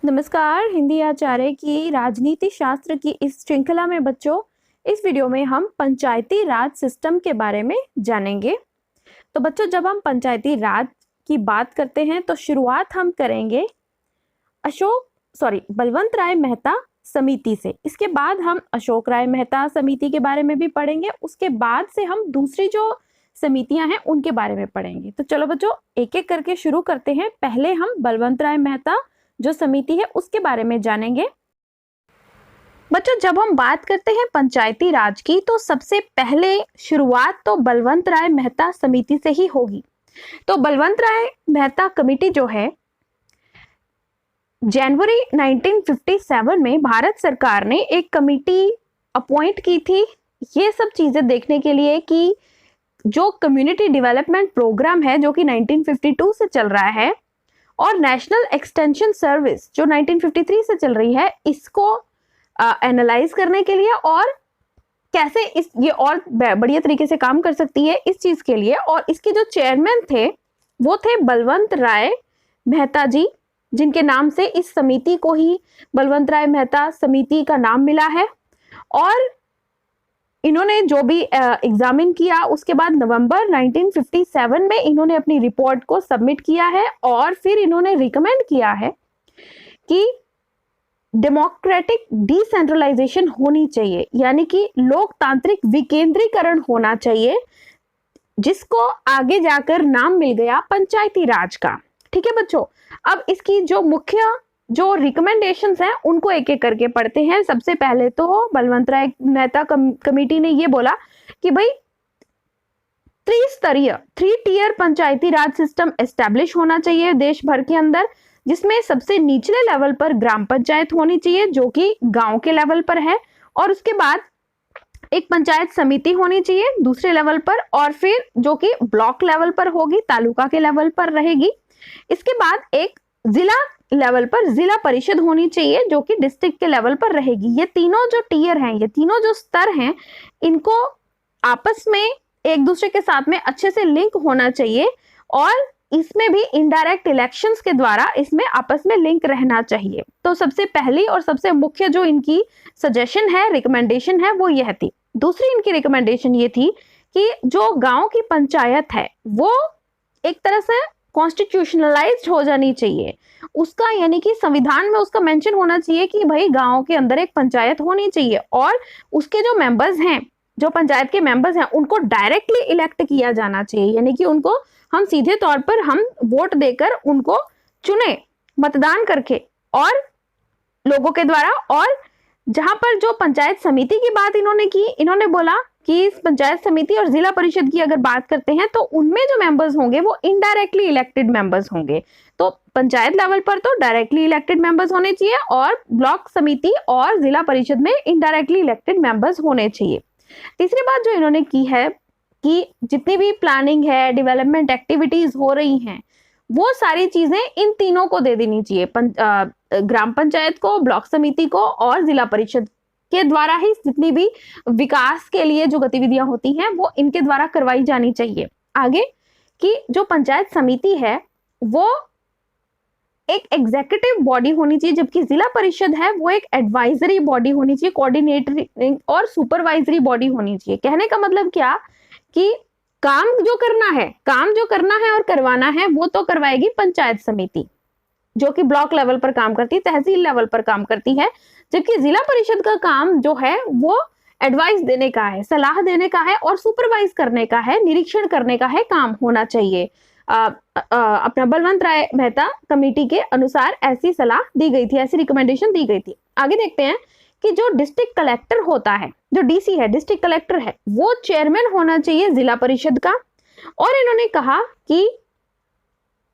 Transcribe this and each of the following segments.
नमस्कार। हिंदी आचार्य की राजनीति शास्त्र की इस श्रृंखला में बच्चों, इस वीडियो में हम पंचायती राज सिस्टम के बारे में जानेंगे। तो बच्चों, जब हम पंचायती राज की बात करते हैं तो शुरुआत हम करेंगे बलवंत राय मेहता समिति से। इसके बाद हम अशोक राय मेहता समिति के बारे में भी पढ़ेंगे। उसके बाद से हम दूसरी जो समितियां हैं उनके बारे में पढ़ेंगे। तो चलो बच्चों, एक एक करके शुरू करते हैं। पहले हम बलवंत राय मेहता जो समिति है उसके बारे में जानेंगे। बच्चों, जब हम बात करते हैं पंचायती राज की तो सबसे पहले शुरुआत तो बलवंत राय मेहता समिति से ही होगी। तो बलवंत राय मेहता कमेटी जो है, जनवरी 1957 में भारत सरकार ने एक कमेटी अपॉइंट की थी ये सब चीजें देखने के लिए कि जो कम्युनिटी डेवलपमेंट प्रोग्राम है जो कि 1952 से चल रहा है और नेशनल एक्सटेंशन सर्विस जो 1953 से चल रही है, इसको एनालाइज करने के लिए और कैसे ये और बढ़िया तरीके से काम कर सकती है इस चीज के लिए। और इसके जो चेयरमैन थे वो थे बलवंत राय मेहता जी, जिनके नाम से इस समिति को ही बलवंत राय मेहता समिति का नाम मिला है। और इन्होंने जो भी एग्जामिन किया उसके बाद नवंबर 1957 में इन्होंने अपनी रिपोर्ट को सबमिट किया है और फिर इन्होंने रिकमेंड किया है कि डेमोक्रेटिक डिसेंट्रलाइजेशन होनी चाहिए, यानी कि लोकतांत्रिक विकेंद्रीकरण होना चाहिए, जिसको आगे जाकर नाम मिल गया पंचायती राज का। ठीक है बच्चों, अब इसकी जो मुख्य जो रिकमेंडेशंस हैं उनको एक एक करके पढ़ते हैं। सबसे पहले तो बलवंत राय मेहता कमेटी ने ये बोला कि भाई त्रिस्तरीय 3 टियर पंचायती राज सिस्टम एस्टेब्लिश होना चाहिए देश भर के अंदर, जिसमें सबसे निचले लेवल पर ग्राम पंचायत होनी चाहिए जो कि गांव के लेवल पर है, और उसके बाद एक पंचायत समिति होनी चाहिए दूसरे लेवल पर, और फिर जो कि ब्लॉक लेवल पर होगी, तालुका के लेवल पर रहेगी। इसके बाद एक जिला लेवल पर जिला परिषद होनी चाहिए जो कि डिस्ट्रिक्ट के लेवल पर रहेगी। ये तीनों जो टियर हैं, ये तीनों जो स्तर हैं, इनको आपस में एक दूसरे के साथ में अच्छे से लिंक होना चाहिए और इसमें भी इनडायरेक्ट इलेक्शंस के द्वारा इसमें आपस में लिंक रहना चाहिए। तो सबसे पहली और सबसे मुख्य जो इनकी सजेशन है, रिकमेंडेशन है, वो यह थी। दूसरी इनकी रिकमेंडेशन ये थी कि जो गांव की पंचायत है वो एक तरह से कॉन्स्टिट्यूशनलाइज्ड हो जानी चाहिए उसका, यानी कि संविधान में उसका मेंशन होना चाहिए कि भाई गांव के अंदर एक पंचायत होनी चाहिए और उसके जो मेंबर्स हैं, जो पंचायत के मेंबर्स हैं, उनको डायरेक्टली इलेक्ट किया जाना चाहिए, यानी कि उनको हम सीधे तौर पर हम वोट देकर उनको चुने मतदान करके और लोगों के द्वारा। और जहां पर जो पंचायत समिति की बात इन्होंने की, इन्होंने बोला कि इस पंचायत समिति और जिला परिषद की अगर बात करते हैं तो उनमें जो मेंबर्स होंगे वो इनडायरेक्टली इलेक्टेड मेंबर्स होंगे। तो पंचायत लेवल पर तो डायरेक्टली इलेक्टेड मेंबर्स होने चाहिए और ब्लॉक समिति और जिला परिषद में इनडायरेक्टली इलेक्टेड मेंबर्स होने चाहिए। तीसरी बात जो इन्होंने की है कि जितनी भी प्लानिंग है, डेवलपमेंट एक्टिविटीज हो रही हैं, वो सारी चीजें इन तीनों को दे देनी चाहिए, ग्राम पंचायत को, ब्लॉक समिति को और जिला परिषद के द्वारा ही जितनी भी विकास के लिए जो गतिविधियां होती हैं वो इनके द्वारा करवाई जानी चाहिए। आगे कि जो पंचायत समिति है वो एक एग्जीक्यूटिव बॉडी होनी चाहिए, जबकि जिला परिषद है वो एक एडवाइजरी बॉडी होनी चाहिए, कोऑर्डिनेटरी और सुपरवाइजरी बॉडी होनी चाहिए। कहने का मतलब क्या कि काम जो करना है और करवाना है वो तो करवाएगी पंचायत समिति जो कि ब्लॉक लेवल पर काम करती है, तहसील लेवल पर काम करती है, जबकि जिला परिषद का काम जो है वो एडवाइस देने का है, सलाह देने का है और सुपरवाइज करने का है, निरीक्षण करने का है काम होना चाहिए। अपना बलवंत राय मेहता कमेटी के अनुसार ऐसी सलाह दी गई थी, ऐसी रिकमेंडेशन दी गई थी। आगे देखते हैं कि जो डिस्ट्रिक्ट कलेक्टर होता है, जो डीसी है, डिस्ट्रिक्ट कलेक्टर है, वो चेयरमैन होना चाहिए जिला परिषद का। और इन्होंने कहा कि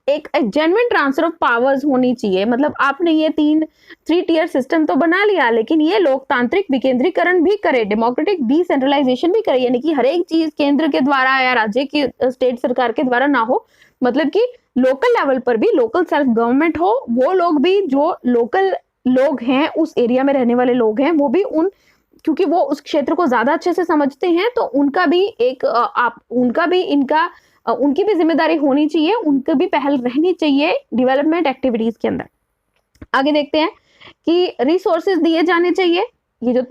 एक जेन्युइन ट्रांसफर ऑफ पावर्स होनी चाहिए, मतलब आपने ये 3 टियर सिस्टम तो बना लिया लेकिन ये लोकतांत्रिक विकेंद्रीकरण भी करे, डेमोक्रेटिक डिसेंट्रलाइजेशन भी करे, यानी कि हर एक चीज केंद्र के द्वारा या राज्य की स्टेट सरकार के द्वारा ना हो, मतलब कि लोकल लेवल पर भी लोकल सेल्फ गवर्नमेंट हो, वो लोग भी जो लोकल लोग हैं, उस एरिया में रहने वाले लोग हैं, वो भी क्योंकि वो उस क्षेत्र को ज्यादा अच्छे से समझते हैं तो उनका भी उनकी भी जिम्मेदारी होनी चाहिए, उनकी भी पहल रहनी चाहिए डेवलपमेंट एक्टिविटीज के अंदर। आगे देखते हैं कि रिसोर्सेज दिए जाने चाहिए। ये जो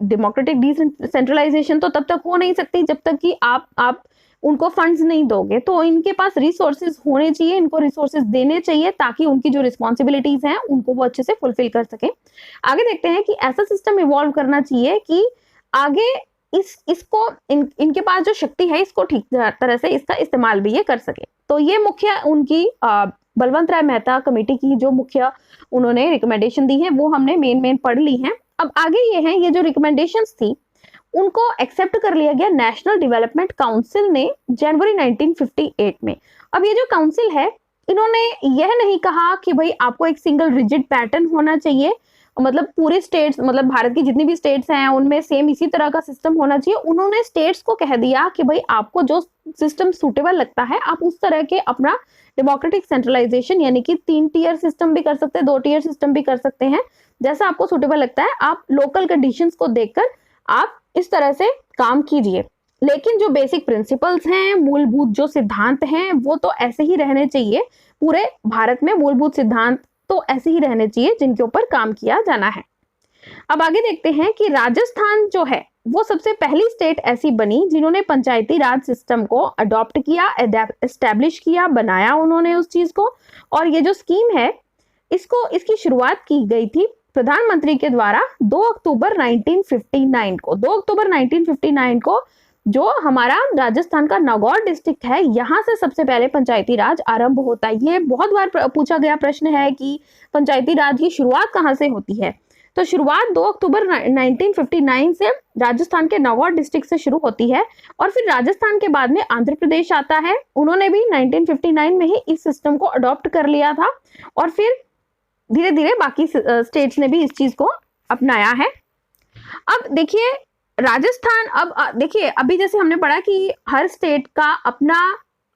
डेमोक्रेटिक डिसेंट्रलाइजेशन तो तब तक हो नहीं सकती जब तक कि आप उनको फंड्स नहीं दोगे, तो इनके पास रिसोर्सेज होने चाहिए, इनको रिसोर्सेज देने चाहिए ताकि उनकी जो रिस्पॉन्सिबिलिटीज हैं उनको वो अच्छे से फुलफिल कर सके। आगे देखते हैं कि ऐसा सिस्टम इवॉल्व करना चाहिए कि आगे इसको इनके पास जो शक्ति है इसको ठीक तरह से इसका इस्तेमाल भी ये कर सके। तो ये मुख्य उनकी बलवंत राय मेहता कमेटी की जो मुख्य उन्होंने रिकमेंडेशन दी है वो हमने मेन पढ़ ली है। अब आगे ये है, ये जो रिकमेंडेशंस थी उनको एक्सेप्ट कर लिया गया नेशनल डेवलपमेंट काउंसिल ने जनवरी 1958 में। अब ये जो काउंसिल है इन्होंने यह नहीं कहा कि भाई आपको एक सिंगल रिजिड पैटर्न होना चाहिए, मतलब पूरे स्टेट्स, मतलब भारत की जितनी भी स्टेट्स हैं उनमें सेम इसी तरह का सिस्टम होना चाहिए। उन्होंने स्टेट्स को कह दिया कि भाई आपको जो सिस्टम सूटेबल लगता है आप उस तरह के अपना डेमोक्रेटिक सेंट्रलाइजेशन, यानी कि 3 टीयर सिस्टम भी कर सकते हैं, 2 टीयर सिस्टम भी कर सकते हैं, जैसा आपको सूटेबल लगता है आप लोकल कंडीशंस को देखकर आप इस तरह से काम कीजिए। लेकिन जो बेसिक प्रिंसिपल्स हैं, मूलभूत जो सिद्धांत हैं वो तो ऐसे ही रहने चाहिए। पूरे भारत में मूलभूत सिद्धांत तो ऐसे ही रहने चाहिए जिनके ऊपर काम किया जाना है। अब आगे देखते हैं कि राजस्थान जो है वो सबसे पहली स्टेट ऐसी बनी जिन्होंने पंचायती राज सिस्टम को अडॉप्ट किया, एस्टैब्लिश किया, बनाया उन्होंने उस चीज को। और ये जो स्कीम है इसकी शुरुआत की गई थी प्रधानमंत्री के द्वारा 2 अक्टूबर 1959 को। 2 अक्टूबर 1959 को जो हमारा राजस्थान का नागौर डिस्ट्रिक्ट है यहाँ से सबसे पहले पंचायती राज आरंभ होता है। ये बहुत बार पूछा गया प्रश्न है कि पंचायती राज की शुरुआत कहाँ से होती है, तो शुरुआत 2 अक्टूबर 1959 से राजस्थान के नागौर डिस्ट्रिक्ट से शुरू होती है। और फिर राजस्थान के बाद में आंध्र प्रदेश आता है, उन्होंने भी 1959 में ही इस सिस्टम को अडॉप्ट कर लिया था। और फिर धीरे धीरे बाकी स्टेट्स ने भी इस चीज को अपनाया है। अब देखिए राजस्थान, अब देखिए अभी जैसे हमने पढ़ा कि हर स्टेट का अपना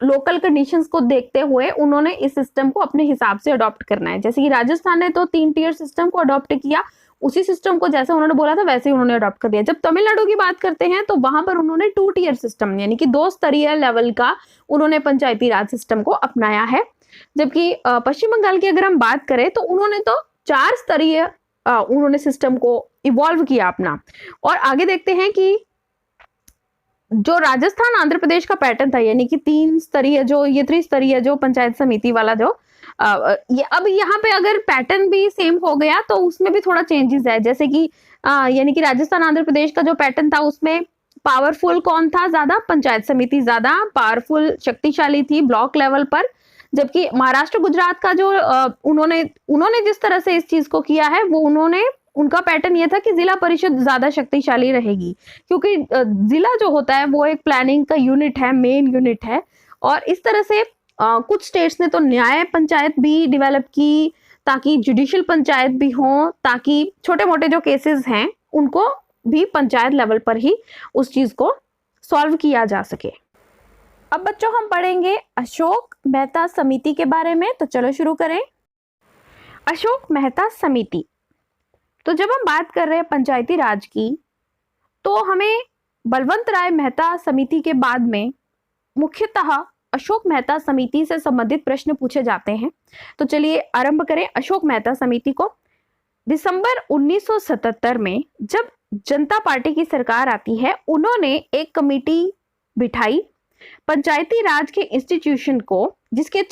लोकल कंडीशंस को देखते हुए उन्होंने इस सिस्टम को अपने हिसाब से अडॉप्ट करना है। जैसे कि राजस्थान ने तो 3 टीयर सिस्टम को अडॉप्ट किया, उसी सिस्टम को जैसे उन्होंने बोला था वैसे ही उन्होंने अडॉप्ट कर दिया। जब तमिलनाडु की बात करते हैं तो वहां पर उन्होंने 2 टीयर सिस्टम यानी कि 2 स्तरीय लेवल का उन्होंने पंचायती राज सिस्टम को अपनाया है। जबकि पश्चिम बंगाल की अगर हम बात करें तो उन्होंने तो 4 स्तरीय उन्होंने सिस्टम को इवॉल्व किया अपना। और आगे देखते हैं कि जो राजस्थान आंध्र प्रदेश का पैटर्न था यानी कि 3 स्तरीय जो ये त्रिस्तरीय जो पंचायत समिति वाला जो ये अब यहाँ पे अगर पैटर्न भी सेम हो गया तो उसमें भी थोड़ा चेंजेस है। जैसे कि यानी कि राजस्थान आंध्र प्रदेश का जो पैटर्न था उसमें पावरफुल कौन था ज्यादा, पंचायत समिति ज्यादा पावरफुल शक्तिशाली थी ब्लॉक लेवल पर। जबकि महाराष्ट्र गुजरात का जो उन्होंने जिस तरह से इस चीज को किया है वो उनका पैटर्न ये था कि जिला परिषद ज्यादा शक्तिशाली रहेगी, क्योंकि जिला जो होता है वो एक प्लानिंग का यूनिट है, मेन यूनिट है। और इस तरह से कुछ स्टेट्स ने तो न्याय पंचायत भी डेवलप की ताकि जुडिशियल पंचायत भी हो, ताकि छोटे मोटे जो केसेस हैं उनको भी पंचायत लेवल पर ही उस चीज को सॉल्व किया जा सके। अब बच्चों हम पढ़ेंगे अशोक मेहता समिति के बारे में, तो चलो शुरू करें। अशोक मेहता समिति, तो जब हम बात कर रहे हैं पंचायती राज की तो हमें बलवंत राय मेहता समिति के बाद में मुख्यतः अशोक मेहता समिति से संबंधित प्रश्न पूछे जाते हैं। तो चलिए आरंभ करें अशोक मेहता समिति को। दिसंबर 1977 में जब जनता पार्टी की सरकार आती है उन्होंने एक कमेटी बिठाई पंचायती राज के इंस्टीट्यूशन को, जिसके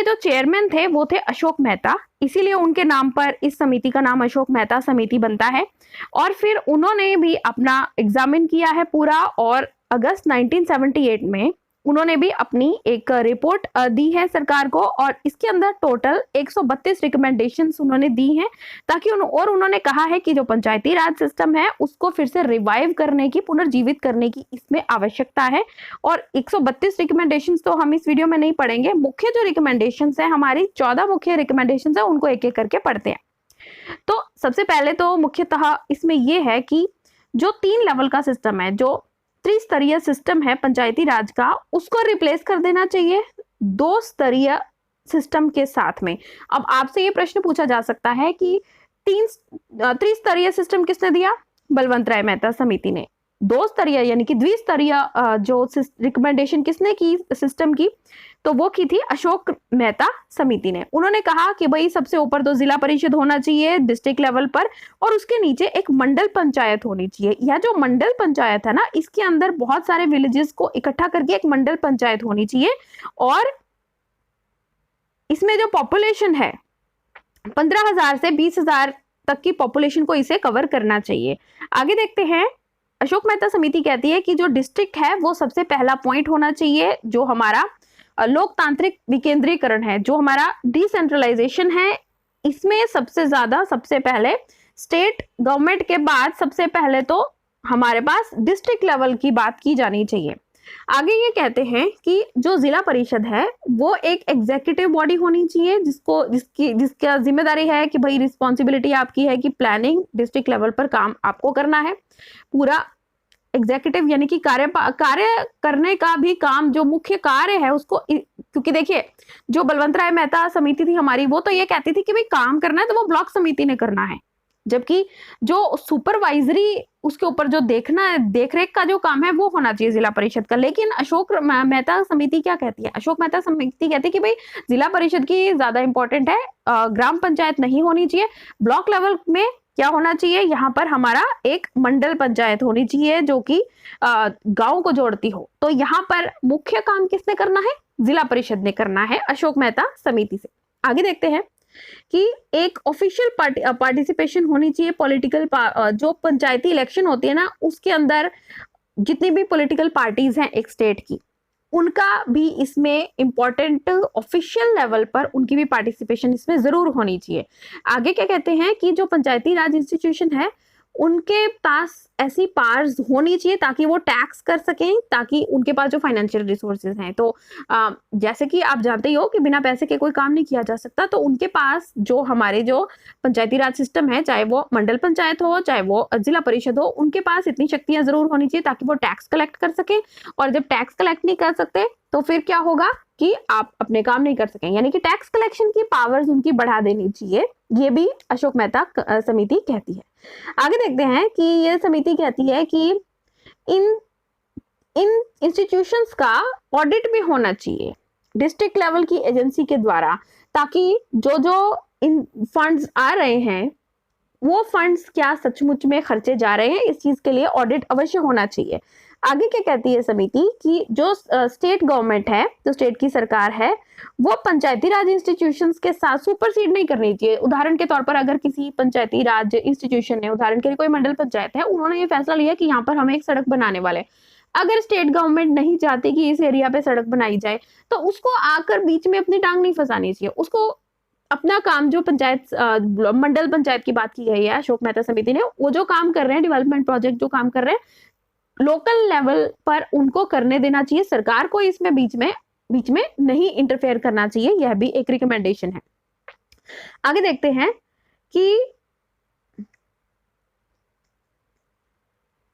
जो चेयरमैन थे वो थे अशोक मेहता, इसीलिए उनके नाम पर इस समिति का नाम अशोक मेहता समिति बनता है। और फिर उन्होंने भी अपना एग्जामिन किया है पूरा और अगस्त 1978 में उन्होंने भी अपनी एक रिपोर्ट दी है सरकार को और इसके अंदर टोटल 132 रिकमेंडेशंस उन्होंने दी हैं ताकि उन्होंने कहा है कि जो पंचायती राज सिस्टम है उसको फिर से रिवाइव करने की, पुनर्जीवित करने की इसमें आवश्यकता है। और 132 रिकमेंडेशंस तो हम इस वीडियो में नहीं पढ़ेंगे, मुख्य जो रिकमेंडेशंस है हमारी 14 मुख्य रिकमेंडेशंस है उनको एक एक करके पढ़ते हैं। तो सबसे पहले तो मुख्यतः इसमें यह है कि जो 3 लेवल का सिस्टम है, जो त्रिस्तरीय सिस्टम है पंचायती राज का, उसको रिप्लेस कर देना चाहिए 2 स्तरीय सिस्टम के साथ में। अब आपसे ये प्रश्न पूछा जा सकता है कि त्रिस्तरीय सिस्टम किसने दिया? बलवंत राय मेहता समिति ने। दो स्तरीय यानी कि द्विस्तरीय जो रिकमेंडेशन किसने की सिस्टम की, तो वो की थी अशोक मेहता समिति ने। उन्होंने कहा कि भाई सबसे ऊपर तो जिला परिषद होना चाहिए डिस्ट्रिक्ट लेवल पर, और उसके नीचे एक मंडल पंचायत होनी चाहिए। यह जो मंडल पंचायत है ना, इसके अंदर बहुत सारे विलेजेस को इकट्ठा करके एक मंडल पंचायत होनी चाहिए, और इसमें जो पॉपुलेशन है 15,000 से 20,000 तक की पॉपुलेशन को इसे कवर करना चाहिए। आगे देखते हैं, अशोक मेहता समिति कहती है कि जो डिस्ट्रिक्ट है वो सबसे पहला पॉइंट होना चाहिए, जो हमारा लोकतांत्रिक विकेंद्रीकरण है, जो हमारा डिसेंट्रलाइजेशन है, इसमें सबसे ज्यादा सबसे पहले स्टेट गवर्नमेंट के बाद सबसे पहले तो हमारे पास डिस्ट्रिक्ट लेवल की बात की जानी चाहिए। आगे ये कहते हैं कि जो जिला परिषद है वो एक एग्जीक्यूटिव बॉडी होनी चाहिए, जिसका जिम्मेदारी है कि भाई रिस्पॉन्सिबिलिटी आपकी है कि प्लानिंग डिस्ट्रिक्ट लेवल पर काम आपको करना है। पूरा एग्जीक्यूटिव यानी कि कार्य करने का भी काम, जो मुख्य कार्य है उसको, क्योंकि देखिए जो बलवंत राय मेहता समिति थी हमारी, वो तो ये कहती थी कि भाई काम करना है तो वो ब्लॉक समिति ने करना है, जबकि जो सुपरवाइजरी उसके ऊपर जो देखरेख का जो काम है वो होना चाहिए जिला परिषद का। लेकिन अशोक मेहता समिति क्या कहती है? अशोक मेहता समिति कहती है कि भाई जिला परिषद की ज्यादा इंपॉर्टेंट है, ग्राम पंचायत नहीं होनी चाहिए। ब्लॉक लेवल में क्या होना चाहिए? यहाँ पर हमारा एक मंडल पंचायत होनी चाहिए जो कि गांव को जोड़ती हो। तो यहाँ पर मुख्य काम किसने करना है? जिला परिषद ने करना है, अशोक मेहता समिति से। आगे देखते हैं कि एक ऑफिशियल पार्टिसिपेशन होनी चाहिए पॉलिटिकल, जो पंचायती इलेक्शन होती है ना, उसके अंदर जितनी भी पॉलिटिकल पार्टीज हैं एक स्टेट की, उनका भी इसमें इंपॉर्टेंट ऑफिशियल लेवल पर उनकी भी पार्टिसिपेशन इसमें जरूर होनी चाहिए। आगे क्या कहते हैं कि जो पंचायती राज इंस्टीट्यूशन है उनके पास ऐसी पावर्स होनी चाहिए ताकि वो टैक्स कर सकें, ताकि उनके पास जो फाइनेंशियल रिसोर्सेज हैं, तो जैसे कि आप जानते ही हो कि बिना पैसे के कोई काम नहीं किया जा सकता, तो उनके पास जो हमारे जो पंचायती राज सिस्टम है, चाहे वो मंडल पंचायत हो चाहे वो जिला परिषद हो, उनके पास इतनी शक्तियां जरूर होनी चाहिए ताकि वो टैक्स कलेक्ट कर सके। और जब टैक्स कलेक्ट नहीं कर सकते तो फिर क्या होगा कि आप अपने काम नहीं कर सकें, यानी कि टैक्स कलेक्शन की पावर्स उनकी बढ़ा देनी चाहिए। ये भी अशोक मेहता समिति कहती है। आगे देखते हैं कि ये समिति कहती है कि इन इंस्टीट्यूशंस का ऑडिट भी होना चाहिए डिस्ट्रिक्ट लेवल की एजेंसी के द्वारा, ताकि जो इन फंड्स आ रहे हैं वो फंड्स क्या सचमुच में खर्चे जा रहे हैं, इस चीज के लिए ऑडिट अवश्य होना चाहिए। आगे क्या कहती है समिति कि जो स्टेट गवर्नमेंट है, जो स्टेट की सरकार है, वो पंचायती राज इंस्टीट्यूशंस के साथ सुपरसीड नहीं करनी चाहिए। उदाहरण के तौर पर अगर किसी पंचायती राज इंस्टीट्यूशन ने, उदाहरण के लिए कोई मंडल पंचायत है, उन्होंने ये फैसला लिया कि यहाँ पर हम एक सड़क बनाने वाले, अगर स्टेट गवर्नमेंट नहीं चाहती कि इस एरिया पे सड़क बनाई जाए तो उसको आकर बीच में अपनी टांग नहीं फंसानी चाहिए। उसको अपना काम, जो पंचायत मंडल पंचायत की बात की गई है अशोक मेहता समिति ने, वो जो काम कर रहे हैं, डेवलपमेंट प्रोजेक्ट जो काम कर रहे हैं लोकल लेवल पर, उनको करने देना चाहिए। सरकार को इसमें बीच में नहीं इंटरफेयर करना चाहिए। यह भी एक रिकमेंडेशन है। आगे देखते हैं कि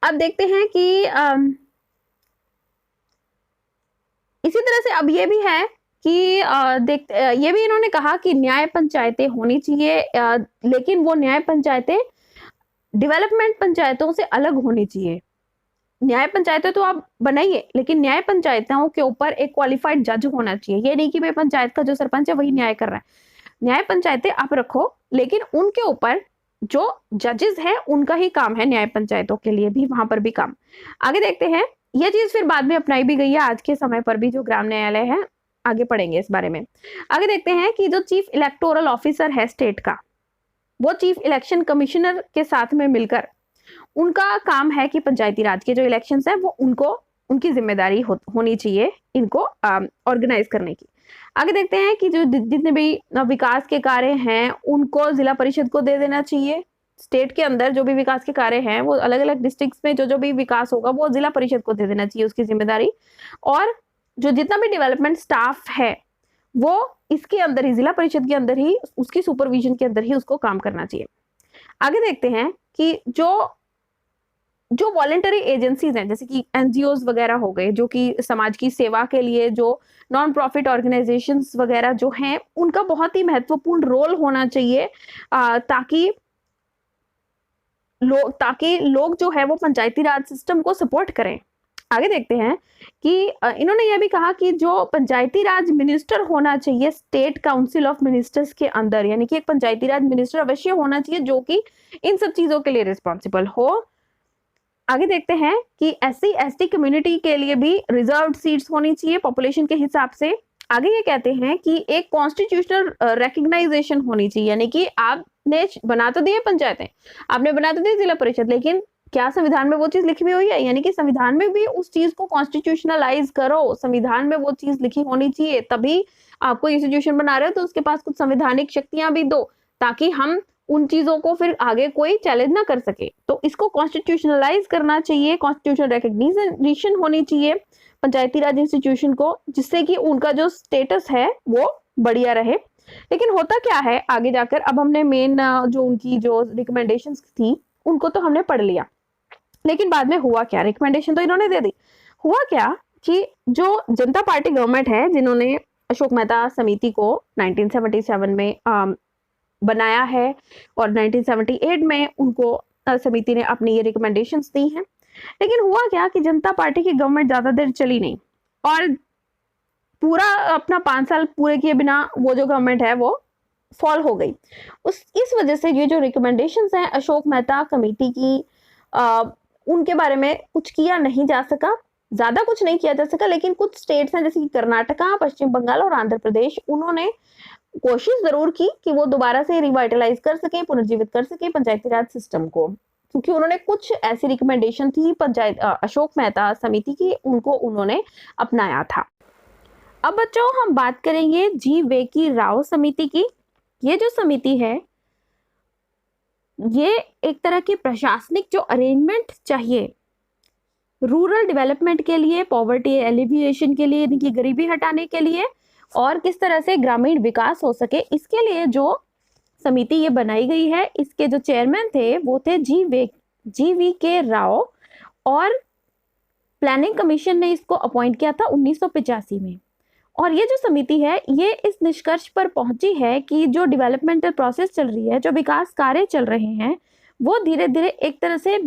अब देखते हैं कि इसी तरह से अब ये भी है कि ये भी इन्होंने कहा कि न्याय पंचायतें होनी चाहिए, लेकिन वो न्याय पंचायतें डेवलपमेंट पंचायतों से अलग होनी चाहिए। न्याय पंचायतें तो आप बनाइए, लेकिन न्याय पंचायतों के ऊपर एक क्वालिफाइड जज होना चाहिए। ये नहीं कि भाई पंचायत का जो सरपंच है वही न्याय कर रहा है। न्याय पंचायतें आप रखो, लेकिन उनके ऊपर जो जजेस है उनका ही काम है, न्याय पंचायतों के लिए भी वहां पर भी काम। आगे देखते हैं, यह चीज फिर बाद में अपनाई भी गई है आज के समय पर भी, जो ग्राम न्यायालय है। आगे पढ़ेंगे इस बारे में। आगे देखते हैं कि जो चीफ इलेक्टोरल ऑफिसर है स्टेट का, वो चीफ इलेक्शन कमिश्नर के साथ में मिलकर, उनका काम है कि पंचायती राज के जो इलेक्शंस है वो उनकी जिम्मेदारी होनी चाहिए इनको ऑर्गेनाइज करने की। आगे देखते हैं कि जो जितने भी विकास के कार्य हैं उनको जिला परिषद को दे देना चाहिए। स्टेट के अंदर जो भी विकास के कार्य हैं वो अलग अलग डिस्ट्रिक्ट्स में जो भी विकास होगा वो जिला परिषद को दे देना चाहिए उसकी जिम्मेदारी। और जो जितना भी डेवलपमेंट स्टाफ है वो इसके अंदर ही, जिला परिषद के अंदर ही, उसकी सुपरविजन के अंदर ही उसको काम करना चाहिए। आगे देखते हैं कि जो वॉलेंटरी एजेंसीज हैं, जैसे कि एनजीओज वगैरह हो गए, जो कि समाज की सेवा के लिए, जो नॉन प्रॉफिट ऑर्गेनाइजेशंस वगैरह जो हैं, उनका बहुत ही महत्वपूर्ण रोल होना चाहिए, ताकि ताकि लोग जो है वो पंचायती राज सिस्टम को सपोर्ट करें। आगे देखते हैं कि इन्होंने यह भी कहा कि जो पंचायती राज मिनिस्टर होना चाहिए स्टेट काउंसिल ऑफ मिनिस्टर्स के अंदर, यानी कि एक पंचायती राज मिनिस्टर अवश्य होना चाहिए जो कि इन सब चीजों के लिए रिस्पॉन्सिबल हो। आगे देखते हैं कि एससी एसटी कम्युनिटी के लिए भी रिजर्व्ड सीट्स होनी चाहिए पॉपुलेशन के हिसाब से। आगे ये कहते हैं कि एक कॉन्स्टिट्यूशनल रिकग्नाइजेशन होनी चाहिए, यानी कि आपने बना तो दिए पंचायतें, आपने बना तो दी जिला परिषद, लेकिन क्या संविधान में वो चीज लिखी हुई है? यानी कि संविधान में भी उस चीज को कॉन्स्टिट्यूशनलाइज करो, संविधान में वो चीज लिखी होनी चाहिए, तभी आप कोई इंस्टीट्यूशन बना रहे हो तो उसके पास कुछ संवैधानिक शक्तियां भी दो, ताकि हम उन चीजों को फिर आगे कोई चैलेंज ना कर सके। तो इसको कॉन्स्टिट्यूशनलाइज करना चाहिए, कॉन्स्टिट्यूशनल रिकग्निशन होनी चाहिए पंचायती राज इंस्टीट्यूशन को, जिससे कि उनका जो स्टेटस है वो बढ़िया रहे। लेकिन होता क्या है आगे जाकर, अब हमने मेन जो उनकी जो रिकमेंडेशंस थी उनको तो हमने पढ़ लिया, लेकिन बाद में हुआ क्या? रिकमेंडेशन तो इन्होंने दे दी, हुआ क्या कि जो जनता पार्टी गवर्नमेंट है जिन्होंने अशोक मेहता समिति को 1977 में बनाया है और 1978 में उनको समिति ने अपनी ये रिकमेंडेशंस दी हैं, लेकिन हुआ क्या कि जनता पार्टी की गवर्नमेंट ज्यादा देर चली नहीं और पूरा अपना 5 साल पूरे किए बिना वो जो गवर्नमेंट है वो फॉल हो गई। इस वजह से ये जो रिकमेंडेशंस हैं अशोक मेहता कमेटी की, उनके बारे में कुछ किया नहीं जा सका, ज्यादा कुछ नहीं किया जा सका। लेकिन कुछ स्टेट्स हैं जैसे कि कर्नाटका, पश्चिम बंगाल और आंध्र प्रदेश, उन्होंने कोशिश जरूर की कि वो दोबारा से रिवाइटलाइज कर सके, पुनर्जीवित कर सके पंचायती राज सिस्टम को, क्योंकि उन्होंने कुछ ऐसी रिकमेंडेशन थी पंचायत अशोक मेहता समिति की, उनको उन्होंने अपनाया था। अब बच्चों हम बात करेंगे जी वेकी राव समिति की। ये जो समिति है ये एक तरह की प्रशासनिक जो अरेंजमेंट चाहिए रूरल डेवलपमेंट के लिए, पॉवर्टी एलिविएशन के लिए, यानी कि गरीबी हटाने के लिए, और किस तरह से ग्रामीण विकास हो सके, इसके लिए जो समिति ये बनाई गई है, इसके जो चेयरमैन थे वो थे जी वी के राव, और प्लानिंग कमीशन ने इसको अपॉइंट किया था 1985 में। और ये जो समिति है ये इस निष्कर्ष पर पहुंची है कि जो डेवलपमेंटल प्रोसेस चल रही है, जो विकास कार्य चल रहे हैं, वो धीरे धीरे एक तरह से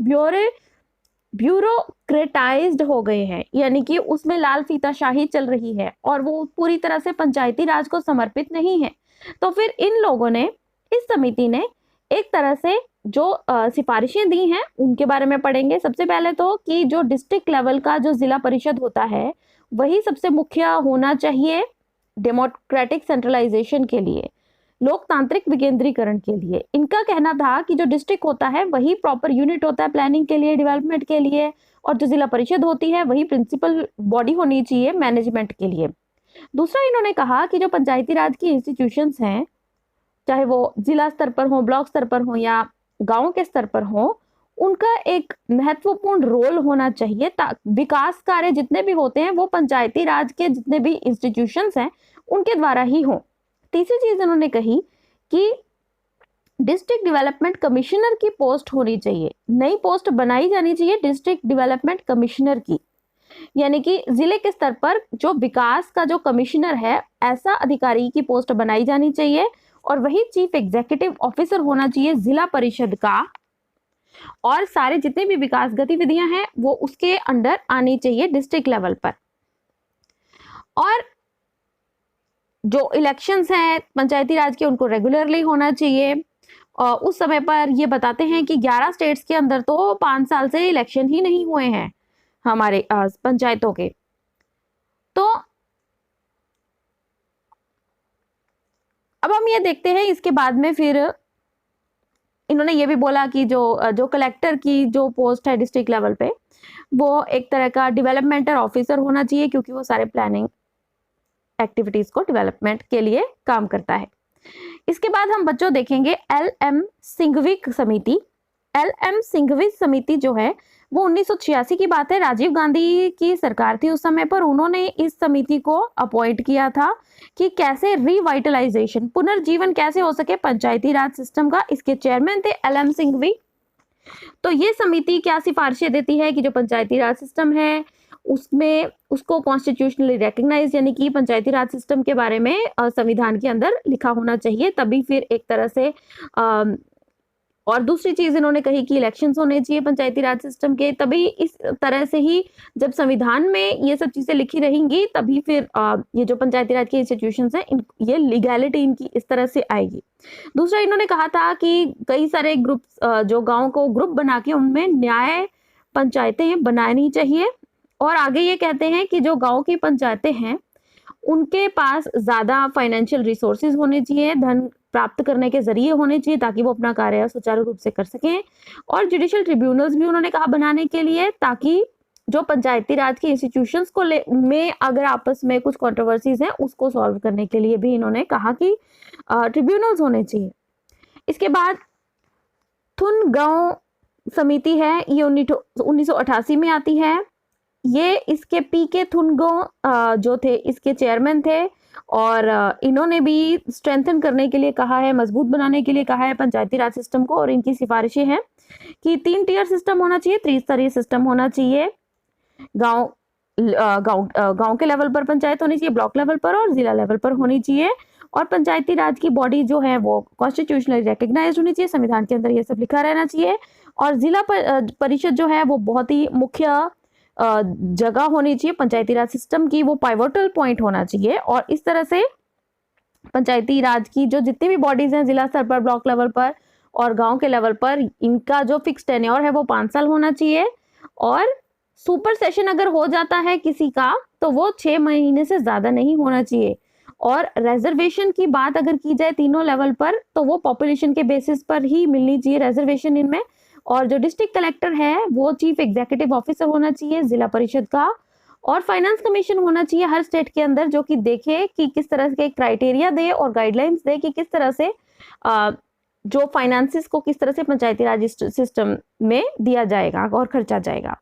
ब्यूरोक्रेटाइज्ड हो गए हैं, यानी कि उसमें लाल फीताशाही चल रही है और वो पूरी तरह से पंचायती राज को समर्पित नहीं है। तो फिर इन लोगों ने, इस समिति ने एक तरह से जो सिफारिशें दी हैं उनके बारे में पढ़ेंगे। सबसे पहले तो कि जो डिस्ट्रिक्ट लेवल का जो जिला परिषद होता है वही सबसे मुख्य होना चाहिए डेमोक्रेटिक सेंट्रलाइजेशन के लिए, लोकतांत्रिक विकेंद्रीकरण के लिए। इनका कहना था कि जो डिस्ट्रिक्ट होता है वही प्रॉपर यूनिट होता है प्लानिंग के लिए, डेवलपमेंट के लिए, और जो जिला परिषद होती है वही प्रिंसिपल बॉडी होनी चाहिए मैनेजमेंट के लिए। दूसरा इन्होंने कहा कि जो पंचायती राज की इंस्टीट्यूशंस हैं, चाहे वो जिला स्तर पर हो, ब्लॉक स्तर पर हो या गाँव के स्तर पर हो, उनका एक महत्वपूर्ण रोल होना चाहिए। विकास कार्य जितने भी होते हैं वो पंचायती राज के जितने भी इंस्टीट्यूशंस हैं उनके द्वारा ही हो। तीसरी चीज उन्होंने कही कि डिस्ट्रिक्ट डेवलपमेंट कमिश्नर की पोस्ट होनी चाहिए, नई पोस्ट बनाई जानी चाहिए डिस्ट्रिक्ट डेवलपमेंट कमिश्नर की, यानी कि जिले के स्तर पर जो विकास का जो कमिश्नर है ऐसा अधिकारी की पोस्ट बनाई जानी चाहिए, और वही चीफ एग्जीक्यूटिव ऑफिसर होना चाहिए जिला परिषद का, और सारे जितने भी विकास गतिविधियां हैं वो उसके अंडर आनी चाहिए डिस्ट्रिक्ट लेवल पर। और जो इलेक्शंस हैं पंचायती राज के उनको रेगुलरली होना चाहिए। उस समय पर ये बताते हैं कि 11 स्टेट्स के अंदर तो 5 साल से इलेक्शन ही नहीं हुए हैं हमारे पंचायतों के। तो अब हम ये देखते हैं इसके बाद में फिर इन्होंने ये भी बोला कि जो कलेक्टर की जो पोस्ट है डिस्ट्रिक्ट लेवल पे वो एक तरह का डेवलपमेंटल ऑफिसर होना चाहिए, क्योंकि वो सारे प्लानिंग एक्टिविटीज को डेवलपमेंट के लिए काम करता है। इसके बाद हम बच्चों देखेंगे एल.एम. सिंघवी समिति। एल.एम. सिंघवी समिति जो है वो 1986 की बात है, राजीव गांधी की सरकार थी उस समय पर, उन्होंने इस समिति को अपॉइंट किया था कि कैसे रिवाइटलाइजेशन, पुनर्जीवन कैसे हो सके पंचायती राज सिस्टम का। इसके चेयरमैन थे एल.एम. सिंघवी। तो ये समिति क्या सिफारिशें देती है कि जो पंचायती राज सिस्टम है उसमें उसको कॉन्स्टिट्यूशनली रिकग्नाइज, यानी कि पंचायती राज सिस्टम के बारे में संविधान के अंदर लिखा होना चाहिए, तभी फिर एक तरह से और दूसरी चीज इन्होंने कही कि इलेक्शंस होने चाहिए पंचायती राज सिस्टम के, तभी इस तरह से ही जब संविधान में ये सब चीजें लिखी रहेंगी तभी फिर ये जो पंचायती राज के इंस्टीट्यूशंस हैं ये लीगैलिटी इनकी इस तरह से आएगी। दूसरा इन्होंने कहा था कि कई सारे ग्रुप जो गाँव को ग्रुप बना के उनमें न्याय पंचायतें बनानी चाहिए, और आगे ये कहते हैं कि जो गाँव की पंचायतें हैं उनके पास ज्यादा फाइनेंशियल रिसोर्सेज होने चाहिए, धन प्राप्त करने के जरिए होने चाहिए ताकि वो अपना कार्य सुचारू रूप से कर सकें, और जुडिशियल ट्रिब्यूनल्स भी उन्होंने कहा बनाने के लिए, ताकि जो पंचायती राज के इंस्टीट्यूशंस को में अगर आपस में कुछ कंट्रोवर्सीज हैं उसको सॉल्व करने के लिए भी इन्होंने कहा कि ट्रिब्यूनल्स होने चाहिए। इसके बाद थुन गांव समिति है, ये 1988 में आती है। ये इसके पीके थुनगो जो थे इसके चेयरमैन थे, और इन्होंने भी स्ट्रेंथन करने के लिए कहा है, मजबूत बनाने के लिए कहा है पंचायती राज सिस्टम को, और इनकी सिफारिशें हैं कि 3 टियर सिस्टम होना चाहिए, त्रिस्तरीय सिस्टम होना चाहिए, गांव के लेवल पर पंचायत होनी चाहिए, ब्लॉक लेवल पर और जिला लेवल पर होनी चाहिए, और पंचायती राज की बॉडी जो है वो कॉन्स्टिट्यूशनली रिकॉग्नाइज्ड होनी चाहिए, संविधान के अंदर ये सब लिखा रहना चाहिए, और जिला परिषद जो है वो बहुत ही मुख्य जगह होनी चाहिए पंचायती राज सिस्टम की, वो पाइवोटल पॉइंट होना चाहिए। और इस तरह से पंचायती राज की जो जितनी भी बॉडीज हैं जिला स्तर पर, ब्लॉक लेवल पर और गांव के लेवल पर, इनका जो फिक्स टेन्योर है वो 5 साल होना चाहिए, और सुपर सेशन अगर हो जाता है किसी का तो वो 6 महीने से ज्यादा नहीं होना चाहिए, और रिजर्वेशन की बात अगर की जाए तीनों लेवल पर तो वो पॉपुलेशन के बेसिस पर ही मिलनी चाहिए रिजर्वेशन इनमें, और जो डिस्ट्रिक्ट कलेक्टर है वो चीफ एग्जीक्यूटिव ऑफिसर होना चाहिए जिला परिषद का, और फाइनेंस कमीशन होना चाहिए हर स्टेट के अंदर जो कि देखे कि किस तरह के क्राइटेरिया दे और गाइडलाइंस दे कि किस तरह से जो फाइनेंसिस को किस तरह से पंचायती राज सिस्टम में दिया जाएगा और खर्चा जाएगा।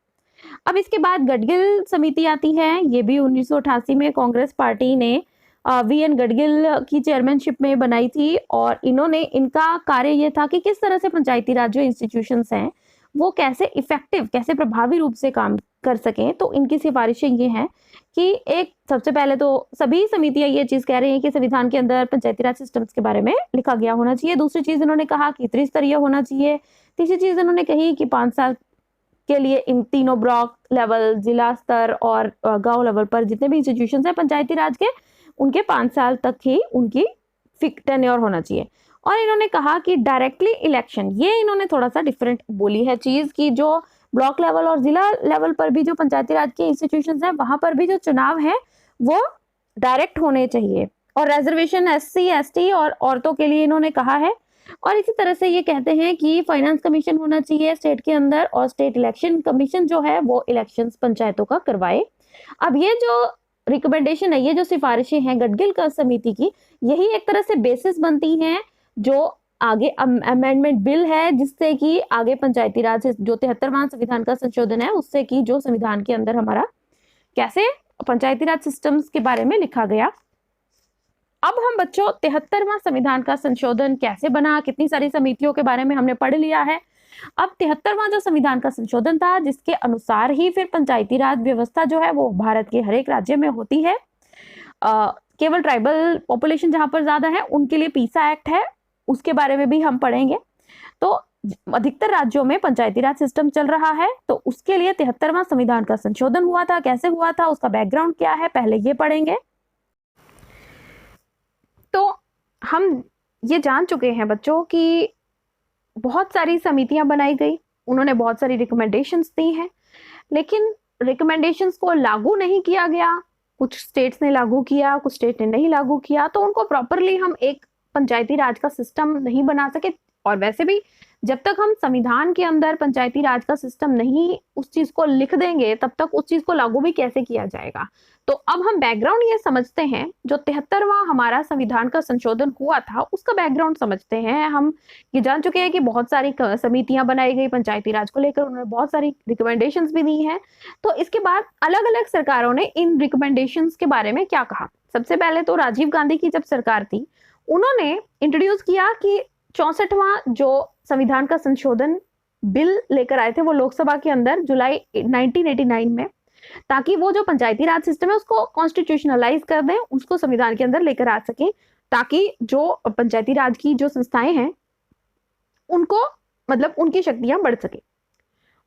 अब इसके बाद गडगिल समिति आती है, ये भी 1988 में कांग्रेस पार्टी ने वीएन गडगिल की चेयरमैनशिप में बनाई थी, और इनका कार्य ये था कि किस तरह से पंचायती राज जो इंस्टीट्यूशंस हैं वो कैसे इफेक्टिव, कैसे प्रभावी रूप से काम कर सकें। तो इनकी सिफारिशें ये हैं कि एक सबसे पहले तो सभी समितियां ये चीज कह रही हैं कि संविधान के अंदर पंचायती राज सिस्टम्स के बारे में लिखा गया होना चाहिए। दूसरी चीज इन्होंने कहा कि त्रिस्तरीय होना चाहिए। तीसरी चीज इन्होंने कही कि 5 साल के लिए इन तीनों ब्लॉक लेवल, जिला स्तर और गांव लेवल पर जितने भी इंस्टीट्यूशंस हैं पंचायती राज के, उनके 5 साल तक ही उनकी टेन्योर होना चाहिए। और इन्होंने कहा कि डायरेक्टली इलेक्शन, ये इन्होंने थोड़ा सा डिफरेंट बोली है चीज की, जो ब्लॉक लेवल और जिला लेवल पर भी जो पंचायती राज के इंस्टीट्यूशंस हैं वहां पर भी जो चुनाव है वो डायरेक्ट होने चाहिए, और रिजर्वेशन SC ST और औरतों के लिए इन्होंने कहा है। और इसी तरह से ये कहते हैं कि फाइनेंस कमीशन होना चाहिए स्टेट के अंदर, और स्टेट इलेक्शन कमीशन जो है वो इलेक्शंस पंचायतों का करवाए। अब ये जो रिकमेंडेशन है, ये जो सिफारिशें हैं गडगिल का समिति की, यही एक तरह से बेसिस बनती हैं जो आगे अमेंडमेंट बिल है, जिससे कि आगे पंचायती राज जो 73वां संविधान का संशोधन है उससे कि जो संविधान के अंदर हमारा कैसे पंचायती राज सिस्टम्स के बारे में लिखा गया। अब हम बच्चों 73वां संविधान का संशोधन कैसे बना, कितनी सारी समितियों के बारे में हमने पढ़ लिया है। अब 73वां जो संविधान का संशोधन था जिसके अनुसार ही फिर पंचायती राज व्यवस्था जो है वो भारत के हर एक राज्य में होती है। केवल ट्राइबल पॉपुलेशन जहां पर ज्यादा है उनके लिए पीसा एक्ट है, उसके बारे में भी हम पढ़ेंगे। तो अधिकतर राज्यों में पंचायती राज सिस्टम चल रहा है, तो उसके लिए 73वां संविधान का संशोधन हुआ था। कैसे हुआ था, उसका बैकग्राउंड क्या है, पहले ये पढ़ेंगे। तो हम ये जान चुके हैं बच्चों कि बहुत सारी समितियां बनाई गई, उन्होंने बहुत सारी रिकमेंडेशंस दी हैं, लेकिन रिकमेंडेशंस को लागू नहीं किया गया। कुछ स्टेट्स ने लागू किया, कुछ स्टेट ने नहीं लागू किया, तो उनको प्रॉपरली हम एक पंचायती राज का सिस्टम नहीं बना सके। और वैसे भी जब तक हम संविधान के अंदर पंचायती राज का सिस्टम नहीं उस चीज को लिख देंगे तब तक उस चीज को लागू भी कैसे किया जाएगा। तो अब हम बैकग्राउंड ये समझते हैं, जो 73वां हमारा संविधान का संशोधन हुआ था उसका बैकग्राउंड समझते हैं। हम ये जान चुके हैं कि बहुत सारी समितियां बनाई गई पंचायती राज को लेकर, उन्होंने बहुत सारी रिकमेंडेशंस भी दी हैं। तो इसके बाद अलग अलग सरकारों ने इन रिकमेंडेशंस के बारे में क्या कहा। सबसे पहले तो राजीव गांधी की जब सरकार थी, उन्होंने इंट्रोड्यूस किया कि 64वां जो संविधान का संशोधन बिल लेकर आए थे वो लोकसभा के अंदर जुलाई 1989 में, ताकि वो जो पंचायती राज सिस्टम है उसको कॉन्स्टिट्यूशनलाइज कर दें, उसको संविधान के अंदर लेकर आ सकें, ताकि जो पंचायती राज की जो संस्थाएं हैं उनको मतलब उनकी शक्तियां बढ़ सके।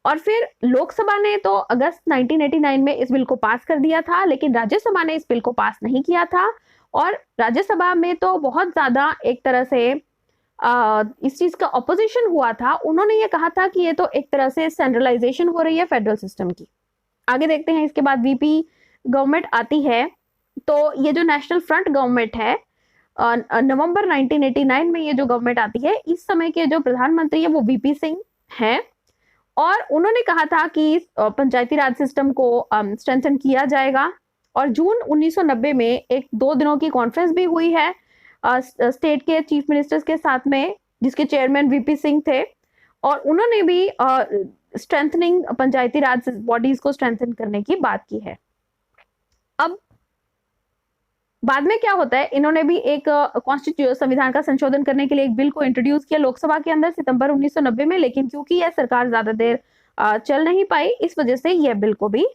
और फिर लोकसभा ने तो अगस्त 1989 में इस बिल को पास कर दिया था, लेकिन राज्यसभा ने इस बिल को पास नहीं किया था। और राज्यसभा में तो बहुत ज्यादा एक तरह से इस चीज का ऑपोजिशन हुआ था। उन्होंने ये कहा था कि ये तो एक तरह से सेंट्रलाइजेशन हो रही है फेडरल सिस्टम की। आगे देखते हैं, इसके बाद वीपी गवर्नमेंट आती है। तो ये जो नेशनल फ्रंट गवर्नमेंट है, नवंबर 1989 में ये जो गवर्नमेंट आती है, इस समय के जो प्रधानमंत्री है वो वीपी सिंह हैं। और उन्होंने कहा था कि पंचायती राज सिस्टम को स्ट्रेंथन किया जाएगा। और जून 1990 में एक 2 दिनों की कॉन्फ्रेंस भी हुई है स्टेट के चीफ मिनिस्टर्स के साथ में, जिसके चेयरमैन वीपी सिंह थे। और उन्होंने भी स्ट्रेंथनिंग पंचायती राज बॉडीज को स्ट्रेंथन करने की बात की है। अब बाद में क्या होता है, इन्होंने भी एक कॉन्स्टिट्यूशन संविधान का संशोधन करने के लिए एक बिल को इंट्रोड्यूस किया लोकसभा के अंदर सितंबर 1990 में, लेकिन क्योंकि यह सरकार ज्यादा देर चल नहीं पाई, इस वजह से यह बिल को भी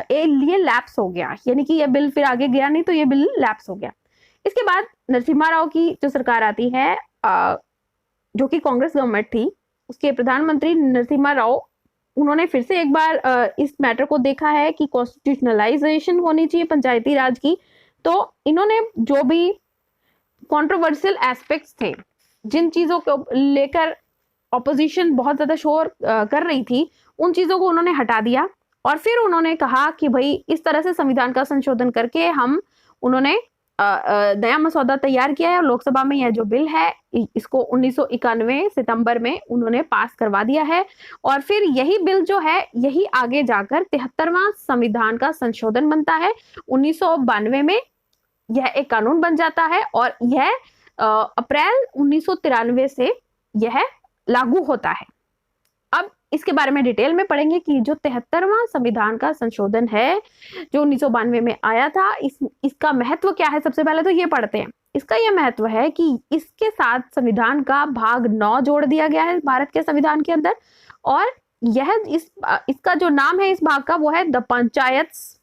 ये लैप्स हो गया, यानी कि यह बिल फिर आगे गया नहीं, तो यह बिल लैप्स हो गया। इसके बाद नरसिम्हा राव की जो सरकार आती है, जो कि कांग्रेस गवर्नमेंट थी, उसके प्रधानमंत्री नरसिम्हा राव, उन्होंने फिर से एक बार इस मैटर को देखा है कि कॉन्स्टिट्यूशनलाइजेशन होनी चाहिए पंचायती राज की। तो इन्होंने जो भी कंट्रोवर्शियल एस्पेक्ट्स थे, जिन चीजों को लेकर ऑपोजिशन बहुत ज्यादा शोर कर रही थी, उन चीजों को उन्होंने हटा दिया। और फिर उन्होंने कहा कि भाई इस तरह से संविधान का संशोधन करके उन्होंने नया मसौदा तैयार किया है। और लोकसभा में यह जो बिल है, इसको 1991 सितंबर में उन्होंने पास करवा दिया है। और फिर यही बिल जो है, यही आगे जाकर 73वां संविधान का संशोधन बनता है। 1992 में यह एक कानून बन जाता है और यह अप्रैल 1993 से यह लागू होता है। अब इसके बारे में डिटेल में पढ़ेंगे कि जो 73वां संविधान का संशोधन है, जो 1992 में आया था, इसका महत्व क्या है। सबसे पहले तो ये पढ़ते हैं। इसका यह महत्व है कि इसके साथ संविधान का भाग 9 जोड़ दिया गया है भारत के संविधान के अंदर। और यह इसका जो नाम है इस भाग का, वो है द पंचायत्स।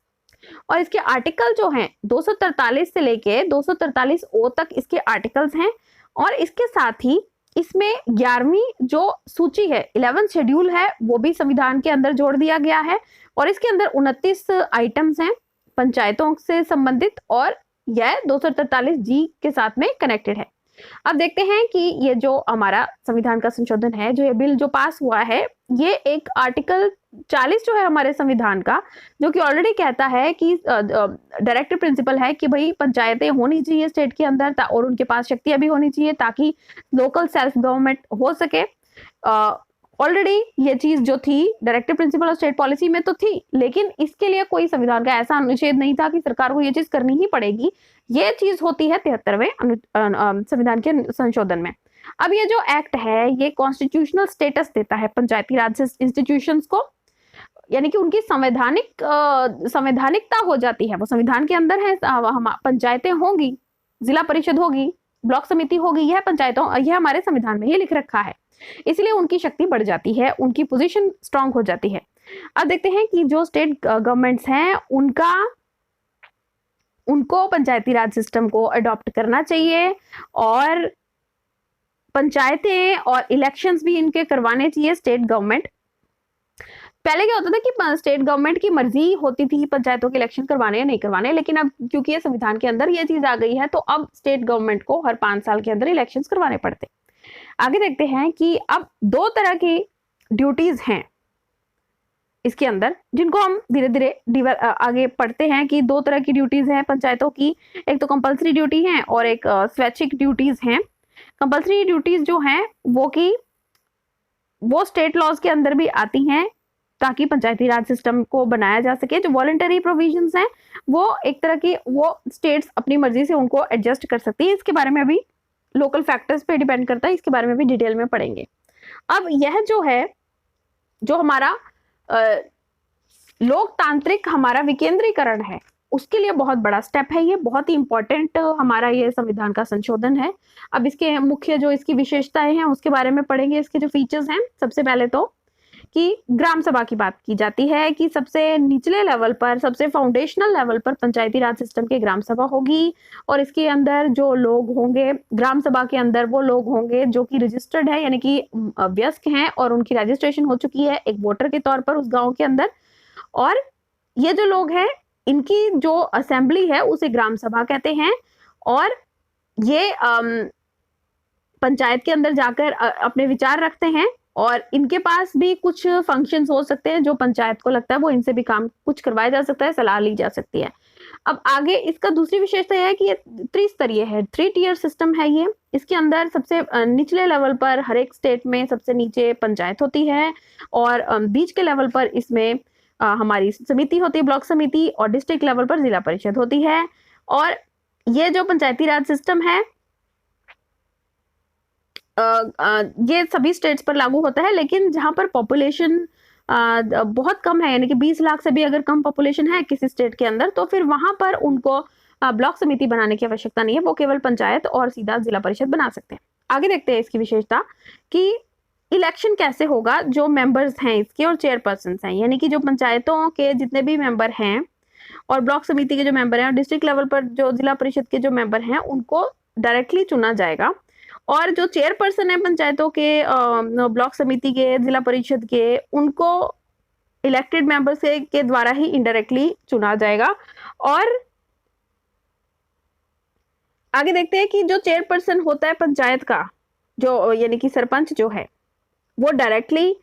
और इसके आर्टिकल जो हैं 243 से लेके 243 ओ तक इसके आर्टिकल्स हैं। और इसके साथ ही इसमें 11वीं जो सूची है, 11 शेड्यूल है, वो भी संविधान के अंदर जोड़ दिया गया है। और इसके अंदर 29 आइटम्स हैं पंचायतों से संबंधित, और यह 243 जी के साथ में कनेक्टेड है। अब देखते हैं कि ये जो हमारा संविधान का संशोधन है, जो ये बिल जो पास हुआ है, ये एक आर्टिकल 40 जो है हमारे संविधान का, जो कि ऑलरेडी कहता है कि डायरेक्टिव प्रिंसिपल है कि भाई पंचायतें होनी चाहिए स्टेट के अंदर, और उनके पास शक्तियां भी होनी चाहिए ताकि लोकल सेल्फ गवर्नमेंट हो सके। ऑलरेडी ये चीज जो थी डायरेक्टिव प्रिंसिपल और स्टेट पॉलिसी में तो थी, लेकिन इसके लिए कोई संविधान का ऐसा अनुच्छेद नहीं था कि सरकार को ये चीज करनी ही पड़ेगी। ये चीज होती है 73वें संविधान के संशोधन में। अब ये जो एक्ट है, ये कॉन्स्टिट्यूशनल स्टेटस देता है पंचायती राज इंस्टीट्यूशंस को, यानी कि उनकी संवैधानिकता हो जाती है, वो संविधान के अंदर है। पंचायतें होंगी, जिला परिषद होगी, ब्लॉक समिति होगी, यह पंचायतों, यह हमारे संविधान में ये लिख रखा है, इसलिए उनकी शक्ति बढ़ जाती है, उनकी पोजीशन स्ट्रांग हो जाती है। अब देखते हैं कि जो स्टेट गवर्नमेंट्स हैं, उनको पंचायती राज सिस्टम को अडॉप्ट करना चाहिए, और पंचायतें और इलेक्शंस भी इनके करवाने चाहिए स्टेट गवर्नमेंट। पहले क्या होता था कि स्टेट गवर्नमेंट की मर्जी होती थी पंचायतों के इलेक्शन करवाने या नहीं करवाने, लेकिन अब क्योंकि ये संविधान के अंदर ये चीज आ गई है, तो अब स्टेट गवर्नमेंट को हर 5 साल के अंदर इलेक्शन करवाने पड़ते। आगे देखते हैं कि अब 2 तरह की ड्यूटीज हैं इसके अंदर, जिनको हम धीरे धीरे आगे पढ़ते हैं कि 2 तरह की ड्यूटीज हैं पंचायतों की। एक तो कंपल्सरी ड्यूटी है और एक स्वैच्छिक ड्यूटीज हैं। कंपल्सरी ड्यूटीज जो हैं वो स्टेट लॉज के अंदर भी आती हैं ताकि पंचायती राज सिस्टम को बनाया जा सके। जो वॉलंटरी प्रोविजंस हैं, वो एक तरह की, वो स्टेट्स अपनी मर्जी से उनको एडजस्ट कर सकती है। इसके बारे में अभी लोकल फैक्टर्स पे डिपेंड करता है, इसके बारे में भी डिटेल में पढ़ेंगे। अब यह जो है, जो हमारा लोकतांत्रिक हमारा विकेंद्रीकरण है, उसके लिए बहुत बड़ा स्टेप है। ये बहुत ही इंपॉर्टेंट हमारा ये संविधान का संशोधन है। अब इसके मुख्य जो इसकी विशेषताएं हैं उसके बारे में पढ़ेंगे, इसके जो फीचर्स हैं। सबसे पहले तो कि ग्राम सभा की बात की जाती है कि सबसे निचले लेवल पर, सबसे फाउंडेशनल लेवल पर पंचायती राज सिस्टम के ग्राम सभा होगी और इसके अंदर जो लोग होंगे, ग्राम सभा के अंदर वो लोग होंगे जो कि रजिस्टर्ड है, यानी कि वयस्क हैं और उनकी रजिस्ट्रेशन हो चुकी है एक वोटर के तौर पर उस गांव के अंदर। और ये जो लोग हैं, इनकी जो असेंबली है उसे ग्राम सभा कहते हैं। और ये पंचायत के अंदर जाकर अपने विचार रखते हैं और इनके पास भी कुछ फंक्शंस हो सकते हैं जो पंचायत को लगता है वो इनसे भी काम कुछ करवाया जा सकता है, सलाह ली जा सकती है। अब आगे इसका दूसरी विशेषता यह है कि ये त्रिस्तरीय है, 3 टियर सिस्टम है ये। इसके अंदर सबसे निचले लेवल पर हर एक स्टेट में सबसे नीचे पंचायत होती है और बीच के लेवल पर इसमें हमारी समिति होती है, ब्लॉक समिति, और डिस्ट्रिक्ट लेवल पर जिला परिषद होती है। और ये जो पंचायती राज सिस्टम है ये सभी स्टेट्स पर लागू होता है, लेकिन जहां पर पॉपुलेशन बहुत कम है, यानी कि 20 लाख से भी अगर कम पॉपुलेशन है किसी स्टेट के अंदर, तो फिर वहां पर उनको ब्लॉक समिति बनाने की आवश्यकता नहीं है, वो केवल पंचायत और सीधा जिला परिषद बना सकते हैं। आगे देखते हैं इसकी विशेषता कि इलेक्शन कैसे होगा। जो मेंबर्स हैं इसके और चेयरपर्सन हैं, यानी कि जो पंचायतों के जितने भी मेंबर हैं और ब्लॉक समिति के जो मेंबर हैं और डिस्ट्रिक्ट लेवल पर जो जिला परिषद के जो मेंबर हैं उनको डायरेक्टली चुना जाएगा। और जो चेयरपर्सन है पंचायतों के, ब्लॉक समिति के, जिला परिषद के, उनको इलेक्टेड मेंबर्स के द्वारा ही इनडायरेक्टली चुना जाएगा। और आगे देखते हैं कि जो चेयरपर्सन होता है पंचायत का, जो यानी कि सरपंच जो है, वो डायरेक्टली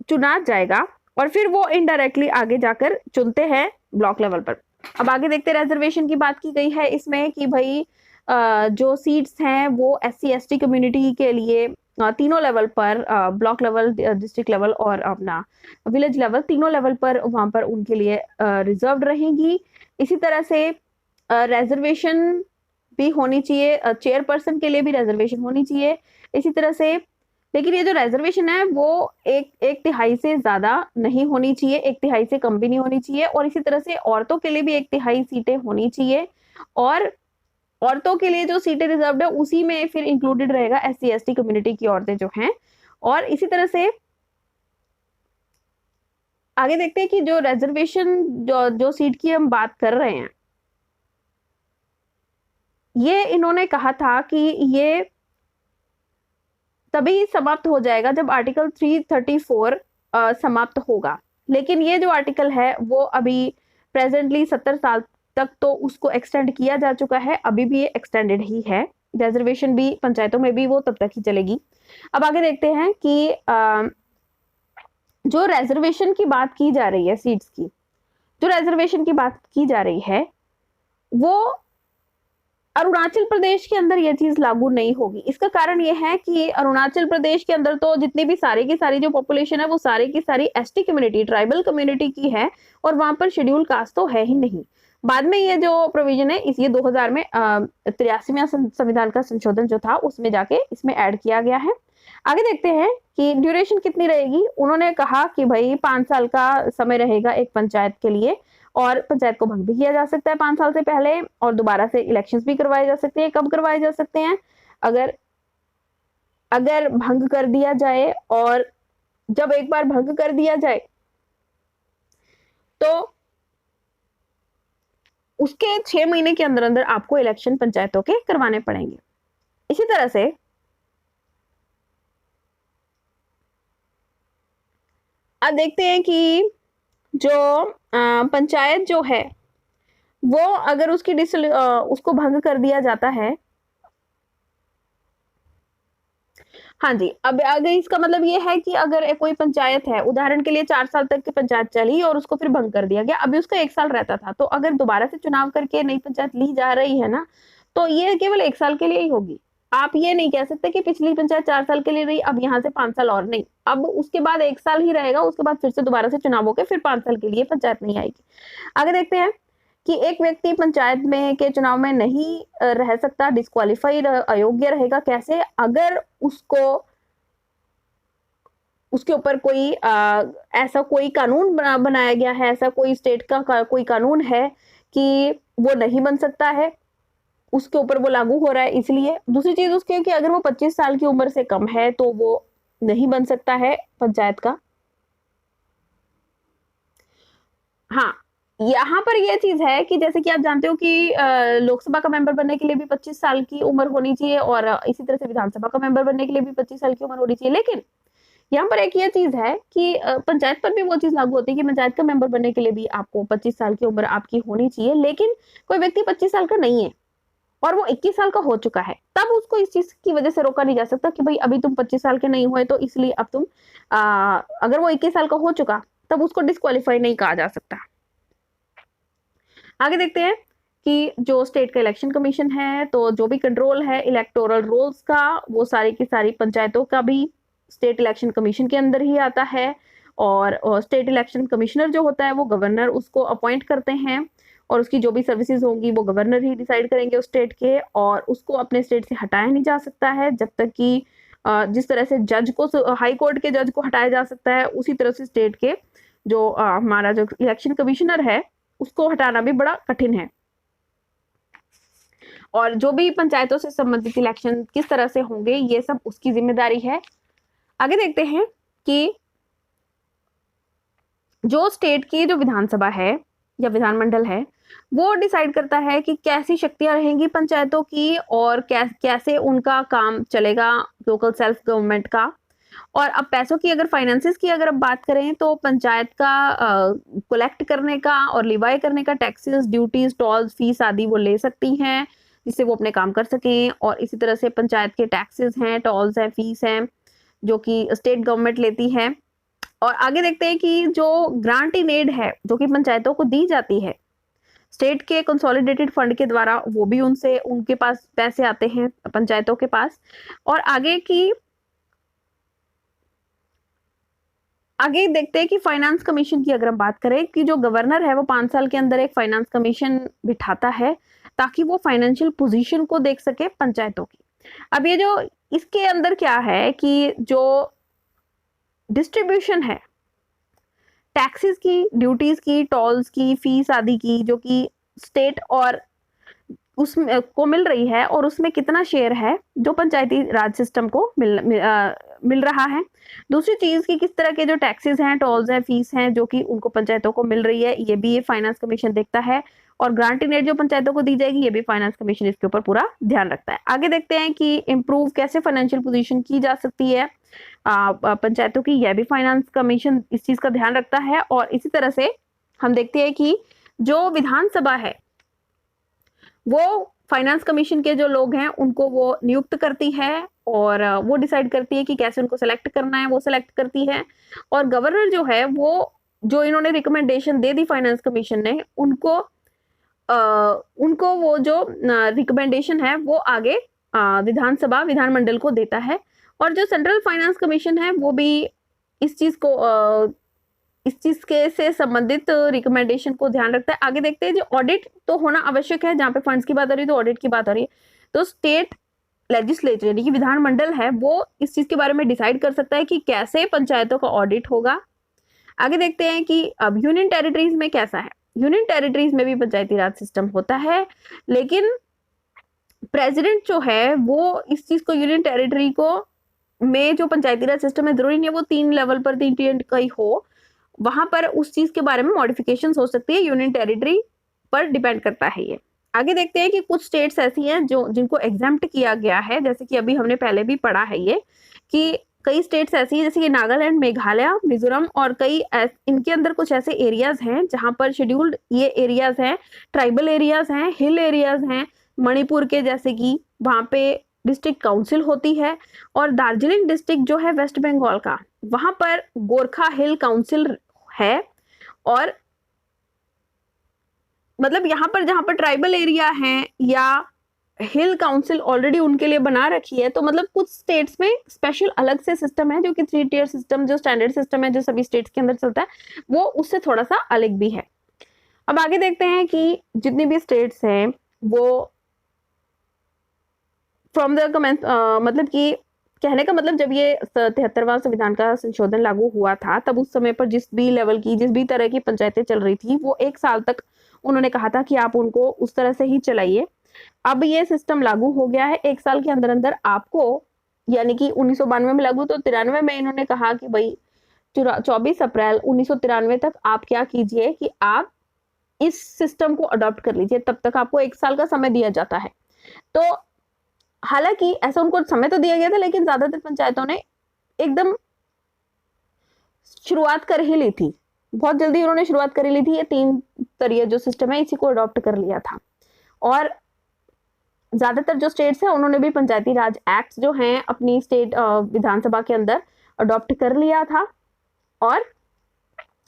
चुना जाएगा और फिर वो इनडायरेक्टली आगे जाकर चुनते हैं ब्लॉक लेवल पर। अब आगे देखते हैं, रिजर्वेशन की बात की गई है इसमें कि भाई जो सीट्स हैं वो SC ST कम्युनिटी के लिए तीनों लेवल पर, ब्लॉक लेवल, डिस्ट्रिक्ट लेवल और अपना विलेज लेवल, तीनों लेवल पर वहां पर उनके लिए रिजर्व रहेंगी। इसी तरह से रिजर्वेशन भी होनी चाहिए, चेयरपर्सन के लिए भी रिजर्वेशन होनी चाहिए इसी तरह से। लेकिन ये जो रिजर्वेशन है वो एक तिहाई से ज्यादा नहीं होनी चाहिए, 1/3 से कम भी नहीं होनी चाहिए। और इसी तरह से औरतों के लिए भी 1/3 सीटें होनी चाहिए और औरतों के लिए जो सीटें रिजर्व्ड है उसी में फिर इंक्लूडेड रहेगा SC ST कम्युनिटी की औरतें जो हैं। और इसी तरह से आगे देखते हैं कि जो रिजर्वेशन जो सीट की हम बात कर रहे हैं, ये इन्होंने कहा था कि ये तभी समाप्त हो जाएगा जब आर्टिकल 334 समाप्त होगा। लेकिन ये जो आर्टिकल है वो अभी प्रेजेंटली 70 साल तक तो उसको एक्सटेंड किया जा चुका है, अभी भी ये एक्सटेंडेड ही है। रिजर्वेशन भी पंचायतों में भी वो तब तक ही चलेगी। अब आगे देखते हैं कि जो रिजर्वेशन की बात की जा रही है, सीट्स की जो रिजर्वेशन की बात की जा रही है, वो अरुणाचल प्रदेश के अंदर यह चीज लागू नहीं होगी। इसका कारण यह है कि अरुणाचल प्रदेश के अंदर तो जितनी भी सारी की सारी जो पॉपुलेशन है वो सारी की सारी ST कम्युनिटी, ट्राइबल कम्युनिटी की है और वहां पर शेड्यूल कास्ट तो है ही नहीं। बाद में ये जो प्रोविजन है ये 2000 में 83वां संविधान का संशोधन जो था उसमें जाके इसमें ऐड किया गया है। आगे देखते हैं कि ड्यूरेशन कितनी रहेगी। उन्होंने कहा कि भाई 5 साल का समय रहेगा एक पंचायत के लिए और पंचायत को भंग भी किया जा सकता है 5 साल से पहले और दोबारा से इलेक्शंस भी करवाए जा सकते हैं। कब करवाए जा सकते हैं? अगर भंग कर दिया जाए, और जब एक बार भंग कर दिया जाए तो उसके 6 महीने के अंदर अंदर आपको इलेक्शन पंचायतों के करवाने पड़ेंगे। इसी तरह से अब देखते हैं कि जो पंचायत जो है वो अगर उसको भंग कर दिया जाता है, हाँ जी, अब अगर इसका मतलब ये है कि अगर कोई पंचायत है, उदाहरण के लिए 4 साल तक की पंचायत चली और उसको फिर भंग कर दिया गया, अभी उसका 1 साल रहता था, तो अगर दोबारा से चुनाव करके नई पंचायत ली जा रही है ना, तो ये केवल 1 साल के लिए ही होगी। आप ये नहीं कह सकते कि पिछली पंचायत 4 साल के लिए रही, अब यहाँ से 5 साल और नहीं, अब उसके बाद 1 साल ही रहेगा, उसके बाद फिर से दोबारा से चुनाव होकर फिर 5 साल के लिए पंचायत नहीं आएगी। आगे देखते हैं कि एक व्यक्ति पंचायत में के चुनाव में नहीं रह सकता, डिस्क्वालीफाइड, अयोग्य रहेगा। कैसे? अगर उसके ऊपर कोई ऐसा कोई कानून बनाया गया है, ऐसा कोई स्टेट का कोई कानून है कि वो नहीं बन सकता है, उसके ऊपर वो लागू हो रहा है इसलिए। दूसरी चीज उसकी कि अगर वो 25 साल की उम्र से कम है तो वो नहीं बन सकता है पंचायत का हाँ, यहाँ पर ये चीज़ है कि जैसे कि आप जानते हो कि लोकसभा का मेंबर बनने के लिए भी 25 साल की उम्र होनी चाहिए और इसी तरह से विधानसभा का मेंबर बनने के लिए भी 25 साल की उम्र होनी चाहिए। लेकिन यहाँ पर एक ये चीज़ है कि पंचायत पर भी वो चीज़ लागू होती है कि पंचायत का मेंबर बनने के लिए भी आपको 25 साल की उम्र आपकी होनी चाहिए। लेकिन कोई व्यक्ति 25 साल का नहीं है और वो 21 साल का हो चुका है, तब उसको इस चीज़ की वजह से रोका नहीं जा सकता कि भई अभी तुम 25 साल के नहीं हुए तो इसलिए अब तुम अगर वो 21 साल का हो चुका, तब उसको डिस्क्वालीफाई नहीं कहा जा सकता। आगे देखते हैं कि जो स्टेट का इलेक्शन कमीशन है, तो जो भी कंट्रोल है इलेक्टोरल रोल्स का, वो सारी की सारी पंचायतों का भी स्टेट इलेक्शन कमीशन के अंदर ही आता है। और स्टेट इलेक्शन कमिश्नर जो होता है वो गवर्नर उसको अपॉइंट करते हैं और उसकी जो भी सर्विसेज होंगी वो गवर्नर ही डिसाइड करेंगे उस स्टेट के, और उसको अपने स्टेट से हटाया नहीं जा सकता है जब तक कि जिस तरह से जज को, हाई कोर्ट के जज को हटाया जा सकता है, उसी तरह से स्टेट के जो हमारा जो इलेक्शन कमिश्नर है उसको हटाना भी बड़ा कठिन है। और जो भी पंचायतों से संबंधित इलेक्शन किस तरह से होंगे ये सब उसकी जिम्मेदारी है। आगे देखते हैं कि जो स्टेट की जो विधानसभा है या विधानमंडल है वो डिसाइड करता है कि कैसी शक्तियां रहेंगी पंचायतों की और कैसे उनका काम चलेगा लोकल सेल्फ गवर्नमेंट का। और अब पैसों की अगर फाइनेंसेस की अगर अब बात करें तो पंचायत का कलेक्ट करने का और लिवाई करने का टैक्सेस, ड्यूटीज, टोल्स, फीस आदि वो ले सकती हैं जिससे वो अपने काम कर सकें। और इसी तरह से पंचायत के टैक्सेस हैं, टोल्स हैं, फीस हैं जो कि स्टेट गवर्नमेंट लेती है। और आगे देखते हैं कि जो ग्रांट इन एड है जो कि पंचायतों को दी जाती है स्टेट के कंसोलिडेटेड फंड के द्वारा, वो भी उनसे उनके पास पैसे आते हैं पंचायतों के पास। और आगे देखते हैं कि फाइनेंस कमीशन की अगर हम बात करें कि जो गवर्नर है वो 5 साल के अंदर एक फाइनेंस कमीशन बिठाता है ताकि वो फाइनेंशियल पोजीशन को देख सके पंचायतों की। अब ये जो इसके अंदर क्या है कि जो डिस्ट्रीब्यूशन है टैक्सेस की, ड्यूटीज की, टोल्स की, फीस आदि की जो कि स्टेट और उसमें को मिल रही है और उसमें कितना शेयर है जो पंचायती राज सिस्टम को मिल रहा है। दूसरी चीज कि किस तरह के जो टैक्सेस हैं, टोल्स हैं, फीस हैं जो कि उनको पंचायतों को मिल रही है, ये भी ये फाइनेंस कमीशन देखता है। और ग्रांट इन एड जो पंचायतों को दी जाएगी ये भी फाइनेंस कमीशन इसके ऊपर पूरा ध्यान रखता है। आगे देखते हैं कि इम्प्रूव कैसे फाइनेंशियल पोजीशन की जा सकती है पंचायतों की, यह भी फाइनेंस कमीशन इस चीज का ध्यान रखता है। और इसी तरह से हम देखते हैं कि जो विधानसभा है वो फाइनेंस कमीशन के जो लोग हैं उनको वो नियुक्त करती है और वो डिसाइड करती है कि कैसे उनको सेलेक्ट करना है, वो सेलेक्ट करती है। और गवर्नर जो है वो जो इन्होंने रिकमेंडेशन दे दी फाइनेंस कमीशन ने उनको वो जो रिकमेंडेशन है वो आगे विधानमंडल को देता है। और जो सेंट्रल फाइनेंस कमीशन है वो भी इस चीज को इस चीज के से संबंधित रिकमेंडेशन को ध्यान रखता है। आगे देखते हैं जो ऑडिट तो होना आवश्यक है, जहाँ पे फंड्स की बात हो रही है तो ऑडिट की बात हो रही है, तो स्टेट लेजिस्लेचर यानी कि विधानमंडल है वो इस चीज के बारे में डिसाइड कर सकता है कि कैसे पंचायतों का ऑडिट होगा। आगे देखते हैं कि अब यूनियन टेरिटरीज में कैसा है। यूनियन टेरिटरीज में भी पंचायती राज सिस्टम होता है, लेकिन प्रेसिडेंट जो है वो इस चीज को यूनियन टेरिटरी को में जो पंचायती राज सिस्टम है जरूरी नहीं है वो 3 लेवल पर 3 टियर का ही हो, वहां पर उस चीज के बारे में मॉडिफिकेशन हो सकती है, यूनियन टेरिटरी पर डिपेंड करता है ये। आगे देखते हैं कि कुछ स्टेट्स ऐसी हैं जो जिनको एग्जाम्प्ट किया गया है, जैसे कि अभी हमने पहले भी पढ़ा है ये कि कई स्टेट्स ऐसी हैं जैसे कि नागालैंड, मेघालय, मिजोरम और कई इनके अंदर कुछ ऐसे एरियाज हैं जहां पर शेड्यूल्ड ये एरियाज हैं, ट्राइबल एरियाज हैं, हिल एरियाज हैं। मणिपुर के जैसे कि वहां पे डिस्ट्रिक्ट काउंसिल होती है। और दार्जिलिंग डिस्ट्रिक्ट जो है वेस्ट बंगाल का, वहां पर गोरखा हिल काउंसिल है। और मतलब यहाँ पर जहां पर ट्राइबल एरिया है या हिल काउंसिल ऑलरेडी उनके लिए बना रखी है, तो मतलब कुछ स्टेट्स में स्पेशल अलग से सिस्टम है जो कि 3 टियर सिस्टम जो स्टैंडर्ड सिस्टम है जो सभी स्टेट्स के अंदर चलता है वो उससे थोड़ा सा अलग भी है। अब आगे देखते हैं कि जितनी भी स्टेट्स हैं वो फ्रॉम द मतलब कि कहने का मतलब जब ये 73वां संविधान का संशोधन लागू हुआ था तब उस समय पर जिस भी लेवल की जिस भी तरह की पंचायतें चल रही थी वो 1 साल तक उन्होंने कहा था कि आप उनको उस तरह से ही चलाइए। अब ये सिस्टम लागू हो गया है 1 साल के अंदर अंदर आपको, यानी कि 1992 में लागू तो 93 में इन्होंने कहा कि भाई 24 अप्रैल 1993 तक आप क्या कीजिए कि आप इस सिस्टम को अडॉप्ट कर लीजिए। तब तक आपको 1 साल का समय दिया जाता है। तो हालांकि ऐसा उनको समय तो दिया गया था, लेकिन ज्यादातर पंचायतों ने एकदम शुरुआत कर ही ली थी, बहुत जल्दी उन्होंने शुरुआत कर ही ली थी। ये 3 स्तरीय जो सिस्टम है इसी को अडॉप्ट कर लिया था। और ज्यादातर जो स्टेट्स हैं उन्होंने भी पंचायती राज एक्ट जो हैं अपनी स्टेट विधानसभा के अंदर अडॉप्ट कर लिया था और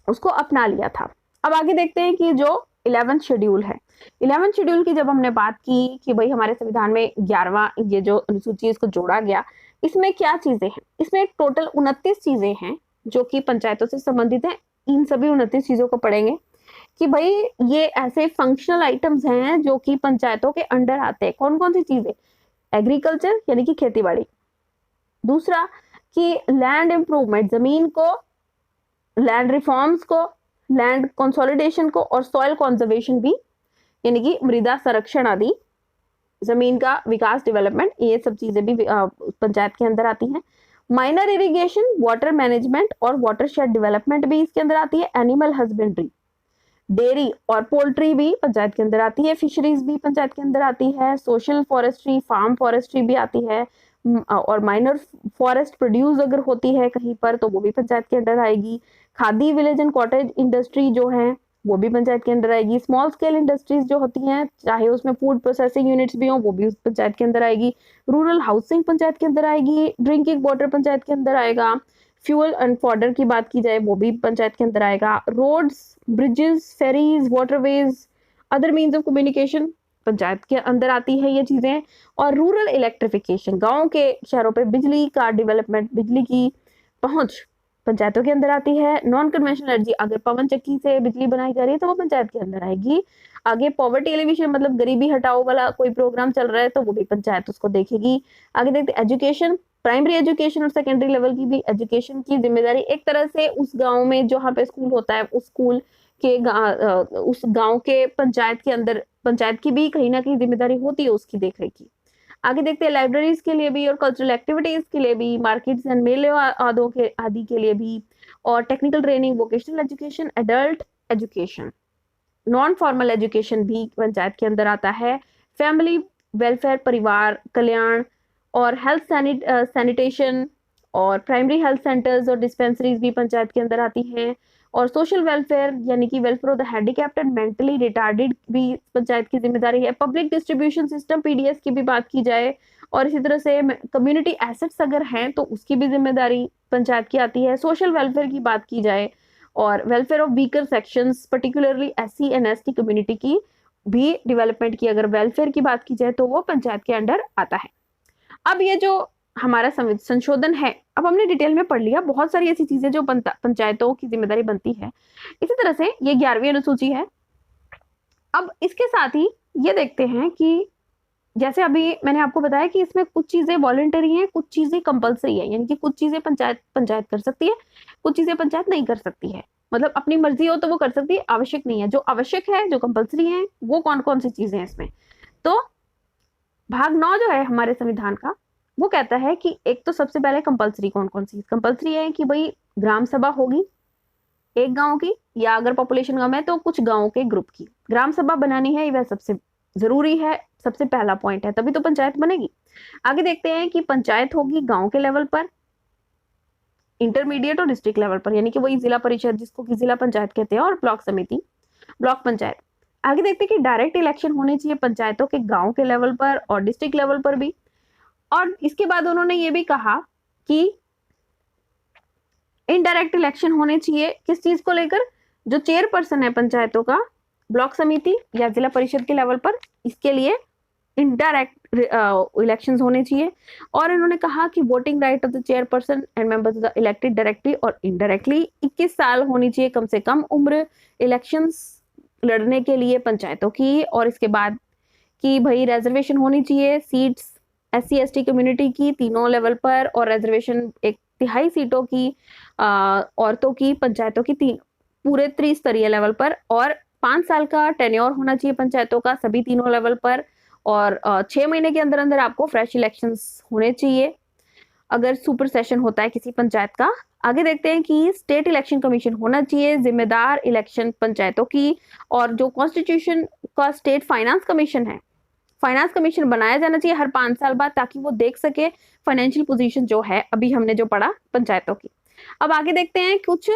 उसको अपना लिया था। अब आगे देखते हैं कि जो 11th शेड्यूल है, 11th शेड्यूल की जब हमने बात की कि भाई हमारे संविधान में 11वां ये जो अनुसूची इसको जोड़ा गया, इसमें क्या चीजें हैं? इसमें टोटल 29 चीजें हैं जो कि पंचायतों से संबंधित हैं। इन सभी 29 चीजों को पढ़ेंगे कि भाई ये ऐसे फंक्शनल आइटम्स हैं जो कि पंचायतों के अंडर आते हैं। कौन कौन सी चीजें? एग्रीकल्चर यानी कि खेती बाड़ी, दूसरा कि लैंड इंप्रूवमेंट, जमीन को, लैंड रिफॉर्म्स को, लैंड कंसोलिडेशन को, और सॉइल कंजर्वेशन भी यानी कि मृदा संरक्षण आदि, जमीन का विकास, डेवलपमेंट, ये सब चीजें भी पंचायत के अंदर आती हैं। माइनर इरिगेशन, वाटर मैनेजमेंट और वाटरशेड डेवलपमेंट भी इसके अंदर आती है। एनिमल हस्बेंड्री, डेयरी और पोल्ट्री भी पंचायत के अंदर आती है। फिशरीज भी पंचायत के अंदर आती है। सोशल फॉरेस्ट्री, फार्म फॉरेस्ट्री भी आती है। और माइनर फॉरेस्ट प्रोड्यूस अगर होती है कहीं पर तो वो भी पंचायत के अंदर आएगी। Khadi, village and cottage industry जो है वो भी पंचायत के अंदर आएगी। स्मॉल स्केल इंडस्ट्रीज जो होती हैं, चाहे उसमें फूड प्रोसेसिंग यूनिट्स भी हो, वो भी पंचायत के अंदर आएगी। रूरल हाउसिंग पंचायत के अंदर आएगी। ड्रिंकिंग वाटर पंचायत के अंदर आएगा। फ्यूल एंड फॉडर की बात की जाए वो भी पंचायत के अंदर आएगा। Roads, bridges, ferries, waterways, other means of communication panchayat के अंदर आती है ये चीजें। और रूरल इलेक्ट्रिफिकेशन, गांव के शहरों पे बिजली का डेवलपमेंट, बिजली की पहुंच पंचायतों के अंदर आती है। नॉन कन्वेंशनल एनर्जी, अगर पवन चक्की से बिजली बनाई जा रही है तो वो पंचायत के अंदर आएगी। आगे पॉवर्टी एलिवेशन मतलब गरीबी हटाओ वाला कोई प्रोग्राम चल रहा है तो वो भी पंचायत उसको देखेगी। आगे देखते एजुकेशन, प्राइमरी एजुकेशन और सेकेंडरी लेवल की भी एजुकेशन की जिम्मेदारी एक तरह से उस गांव में जहाँ पे स्कूल होता है उस स्कूल के उस गांव के पंचायत के अंदर पंचायत की भी कहीं ना कहीं जिम्मेदारी होती है उसकी देखरेख की। आगे देखते हैं लाइब्रेरीज के लिए भी और कल्चरल एक्टिविटीज के लिए भी, मार्केट्स एंड मेले आदि के लिए भी, और technical training, vocational education, adult education, non formal education भी पंचायत के अंदर आता है। फैमिली वेलफेयर, परिवार कल्याण और हेल्थ सैनिटेशन और प्राइमरी हेल्थ सेंटर्स और डिस्पेंसरीज भी पंचायत के अंदर आती हैं। और सोशल वेलफेयर यानी कि welfare of the handicapped and mentally retarded भी पंचायत की जिम्मेदारी है। पब्लिक डिस्ट्रीब्यूशन सिस्टम पीडीएस की भी बात की जाए और इसी तरह से कम्युनिटी एसेट्स अगर हैं तो उसकी भी जिम्मेदारी पंचायत की आती है। सोशल वेलफेयर की बात की जाए और welfare of weaker sections particularly SC and ST community की भी डेवलपमेंट की अगर वेलफेयर की बात की जाए तो वो पंचायत के अंडर आता है। अब ये जो हमारा संशोधन है, अब हमने डिटेल में पढ़ लिया बहुत सारी ऐसी चीजें जो पंचायतों की जिम्मेदारी बनती है। इसी तरह से ये 11वीं अनुसूची है। अब इसके साथ ही ये देखते हैं कि जैसे अभी मैंने आपको बताया कि इसमें कुछ चीजें वॉलंटरी हैं, कुछ चीजें कंपलसरी है, यानी कि कुछ चीजें पंचायत कर सकती है, कुछ चीजें पंचायत नहीं कर सकती है। मतलब अपनी मर्जी हो तो वो कर सकती है, आवश्यक नहीं है। जो आवश्यक है, जो कंपलसरी है, वो कौन कौन सी चीजें हैं इसमें। तो भाग 9 जो है हमारे संविधान का वो कहता है कि एक तो सबसे पहले कंपलसरी कौन कौन सी कंपलसरी है कि भाई ग्राम सभा होगी एक गांव की, या अगर पॉपुलेशन कम है तो कुछ गांवों के ग्रुप की ग्राम सभा बनानी है, वह सबसे जरूरी है, सबसे पहला पॉइंट है, तभी तो पंचायत बनेगी। आगे देखते हैं कि पंचायत होगी गांव के लेवल पर, इंटरमीडिएट और डिस्ट्रिक्ट लेवल पर, यानी कि वही जिला परिषद जिसको कि जिला पंचायत कहते हैं, और ब्लॉक समिति, ब्लॉक पंचायत। आगे देखते हैं कि डायरेक्ट इलेक्शन होने चाहिए पंचायतों के गांव के लेवल पर और डिस्ट्रिक्ट लेवल पर भी। और इसके बाद उन्होंने ये भी कहा कि इनडायरेक्ट इलेक्शन होने चाहिए किस चीज को लेकर, जो चेयरपर्सन है पंचायतों का ब्लॉक समिति या जिला परिषद के लेवल पर, इसके लिए इनडायरेक्ट इलेक्शंस होने चाहिए। और इन्होंने कहा कि voting right of the chairperson and members of the elected directly और इनडायरेक्टली 21 साल होनी चाहिए कम से कम उम्र इलेक्शंस लड़ने के लिए पंचायतों की। और इसके बाद कि भाई रिजर्वेशन होनी चाहिए सीट्स एससी एसटी कम्युनिटी की तीनों लेवल पर, और रिजर्वेशन 1/3 सीटों की औरतों की पंचायतों की पूरे त्रिस्तरीय लेवल पर, और 5 साल का टेन्योर होना चाहिए पंचायतों का सभी तीनों लेवल पर, और 6 महीने के अंदर अंदर आपको फ्रेश इलेक्शंस होने चाहिए। अगर सुपर सेशन होता है किसी पंचायत का। आगे देखते हैं कि स्टेट इलेक्शन कमीशन होना चाहिए, जिम्मेदार इलेक्शन पंचायतों की, और जो कॉन्स्टिट्यूशन का स्टेट फाइनेंस कमीशन है, फाइनेंस कमीशन बनाया जाना चाहिए हर 5 साल बाद, ताकि वो देख सके फाइनेंशियल पोजीशन जो है, अभी हमने जो पढ़ा पंचायतों की। अब आगे देखते हैं कुछ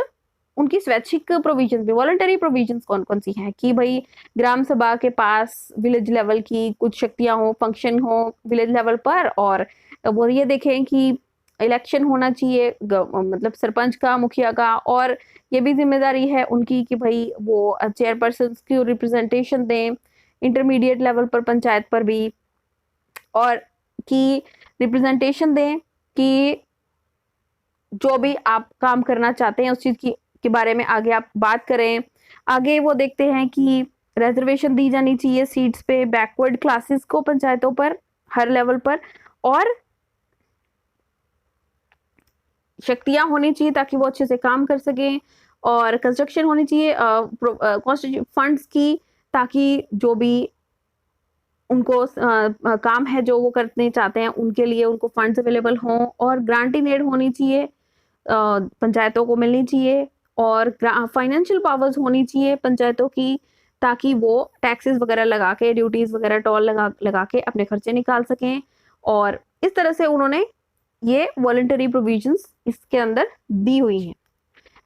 उनकी स्वैच्छिक प्रोविजन भी, वॉलंटरी प्रोविजंस कौन कौन सी हैं, कि भाई ग्राम सभा के पास विलेज लेवल की कुछ शक्तियां हो, फंक्शन हो विलेज लेवल पर, और वो ये देखें कि इलेक्शन होना चाहिए मतलब सरपंच का, मुखिया का, और ये भी जिम्मेदारी है उनकी कि भाई वो चेयरपर्सन की रिप्रेजेंटेशन दें इंटरमीडिएट लेवल पर पंचायत पर भी, और कि रिप्रेजेंटेशन दें कि जो भी आप काम करना चाहते हैं उस चीज के बारे में आगे आप बात करें। आगे वो देखते हैं कि रिजर्वेशन दी जानी चाहिए सीट्स पे बैकवर्ड क्लासेस को पंचायतों पर हर लेवल पर, और शक्तियां होनी चाहिए ताकि वो अच्छे से काम कर सकें, और कंस्ट्रक्शन होनी चाहिए कॉन्स्टिट्यूशन फंड्स की, ताकि जो भी उनको काम है जो वो करने चाहते हैं उनके लिए उनको फंड्स अवेलेबल हों, और ग्रांटिंग एड होनी चाहिए पंचायतों को मिलनी चाहिए, और फाइनेंशियल पावर्स होनी चाहिए पंचायतों की, ताकि वो टैक्सेस वगैरह लगा के, ड्यूटीज वगैरह टोल लगा के अपने खर्चे निकाल सकें। और इस तरह से उन्होंने ये वॉलंटरी प्रोविजंस इसके अंदर दी हुई हैं।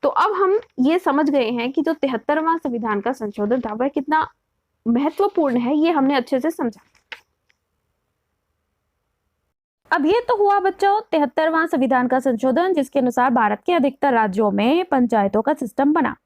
तो अब हम ये समझ गए हैं कि जो 73वां संविधान का संशोधन था वह कितना महत्वपूर्ण है, ये हमने अच्छे से समझा। अब ये तो हुआ बच्चों 73वां संविधान का संशोधन, जिसके अनुसार भारत के अधिकतर राज्यों में पंचायतों का सिस्टम बना।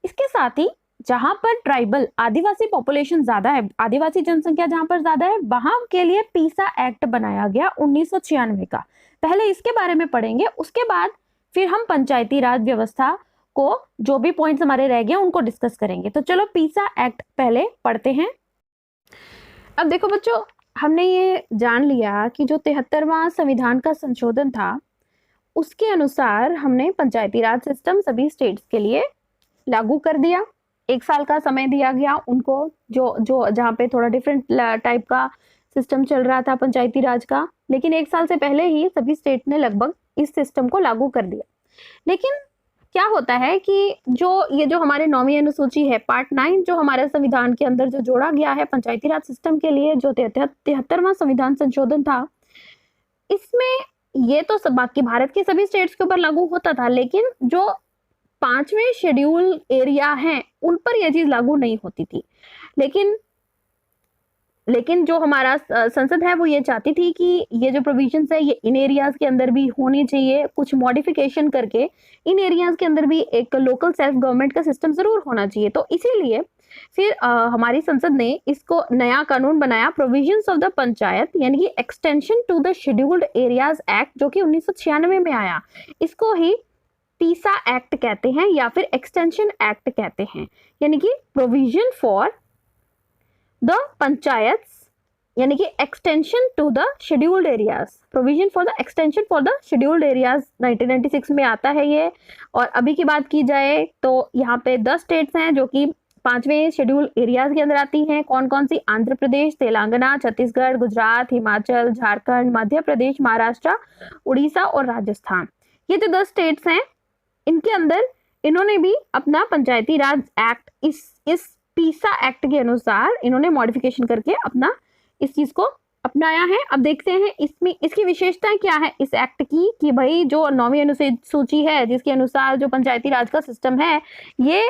इसके साथ ही जहां पर ट्राइबल आदिवासी पॉपुलेशन ज्यादा है, आदिवासी जनसंख्या जहां पर ज्यादा है, वहां के लिए पीसा एक्ट बनाया गया 1996 का। पहले इसके बारे में पढ़ेंगे, उसके बाद फिर हम पंचायती राज व्यवस्था को जो भी पॉइंट्स हमारे रह गए उनको डिस्कस करेंगे। तो चलो पीसा एक्ट पहले पढ़ते हैं। अब देखो बच्चों, हमने ये जान लिया कि जो 73वां संविधान का संशोधन था उसके अनुसार हमने पंचायती राज सिस्टम सभी स्टेट्स के लिए लागू कर दिया। 1 साल का समय दिया गया उनको, जो जहाँ पे थोड़ा डिफरेंट टाइप का सिस्टम चल रहा था पंचायती राज का, लेकिन 1 साल से पहले ही सभी स्टेट ने लगभग इस सिस्टम को लागू कर दिया। लेकिन क्या होता है कि ये जो हमारे 9वीं अनुसूची है, पार्ट 9 जो हमारे संविधान के अंदर जो जोड़ा गया है पंचायती राज सिस्टम के लिए, जो 73वां संविधान संशोधन था, इसमें ये तो बाकी भारत के सभी स्टेट्स के ऊपर लागू होता था, लेकिन जो 5वें शेड्यूल एरिया हैं उन पर यह चीज लागू नहीं होती थी। लेकिन जो हमारा संसद है वो ये चाहती थी कि ये जो प्रोविजंस है ये इन एरियाज के अंदर भी होनी चाहिए, कुछ मॉडिफिकेशन करके इन एरियाज के अंदर भी एक लोकल सेल्फ गवर्नमेंट का सिस्टम जरूर होना चाहिए। तो इसीलिए फिर हमारी संसद ने इसको नया कानून बनाया, प्रोविजंस ऑफ द पंचायत, यानी कि extension to the scheduled areas act, जो कि 1996 में आया। इसको ही पीसा एक्ट कहते हैं या फिर एक्सटेंशन एक्ट कहते हैं, यानी कि प्रोविजन फॉर द पंचायत्स, यानी कि extension to the scheduled areas, provision for the extension for the scheduled areas 1996 में आता है ये। और अभी की बात की जाए तो यहाँ पे 10 स्टेट्स हैं जो कि 5वें शेड्यूल एरियाज के अंदर आती हैं। कौन कौन सी? आंध्र प्रदेश, तेलंगाना, छत्तीसगढ़, गुजरात, हिमाचल, झारखंड, मध्य प्रदेश, महाराष्ट्र, उड़ीसा और राजस्थान। ये जो 10 स्टेट्स हैं इनके अंदर इन्होंने भी अपना पंचायती राज एक्ट इस पीसा एक्ट के अनुसार इन्होंने मॉडिफिकेशन करके अपना इस चीज को अपनाया है। अब देखते हैं इसमें इसकी विशेषताएं क्या है इस एक्ट की, कि भाई जो 9वीं अनुसूची है जिसके अनुसार जो पंचायती राज का सिस्टम है ये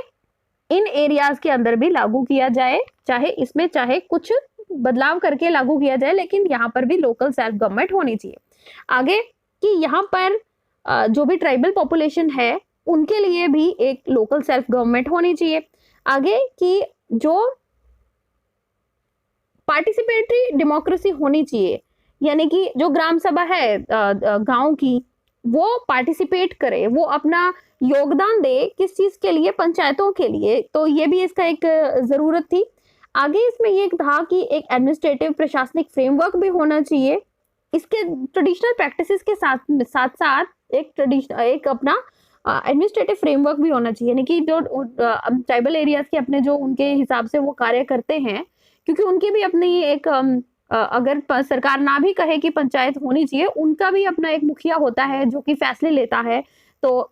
इन एरियाज के अंदर भी लागू किया जाए, चाहे कुछ बदलाव करके लागू किया जाए, लेकिन यहाँ पर भी लोकल सेल्फ गवर्नमेंट होनी चाहिए। आगे कि यहाँ पर जो भी ट्राइबल पॉपुलेशन है उनके लिए भी एक लोकल सेल्फ गवर्नमेंट होनी चाहिए। आगे कि जो पार्टिसिपेटरी डेमोक्रेसी होनी चाहिए, यानी कि जो ग्राम सभा है गांव की, वो पार्टिसिपेट करे, वो अपना योगदान दे किस चीज के लिए? पंचायतों के लिए। तो ये भी इसका एक जरूरत थी। आगे इसमें ये था कि एक एडमिनिस्ट्रेटिव प्रशासनिक फ्रेमवर्क भी होना चाहिए। इसके ट्रेडिशनल प्रैक्टिसेस के साथ साथ एक अपना एडमिनिस्ट्रेटिव फ्रेमवर्क भी होना चाहिए, यानी कि जो ट्राइबल एरियाज के अपने जो उनके हिसाब से वो कार्य करते हैं, क्योंकि उनकी भी अपनी एक अगर सरकार ना भी कहे कि पंचायत होनी चाहिए, उनका भी अपना एक मुखिया होता है जो कि फैसले लेता है। तो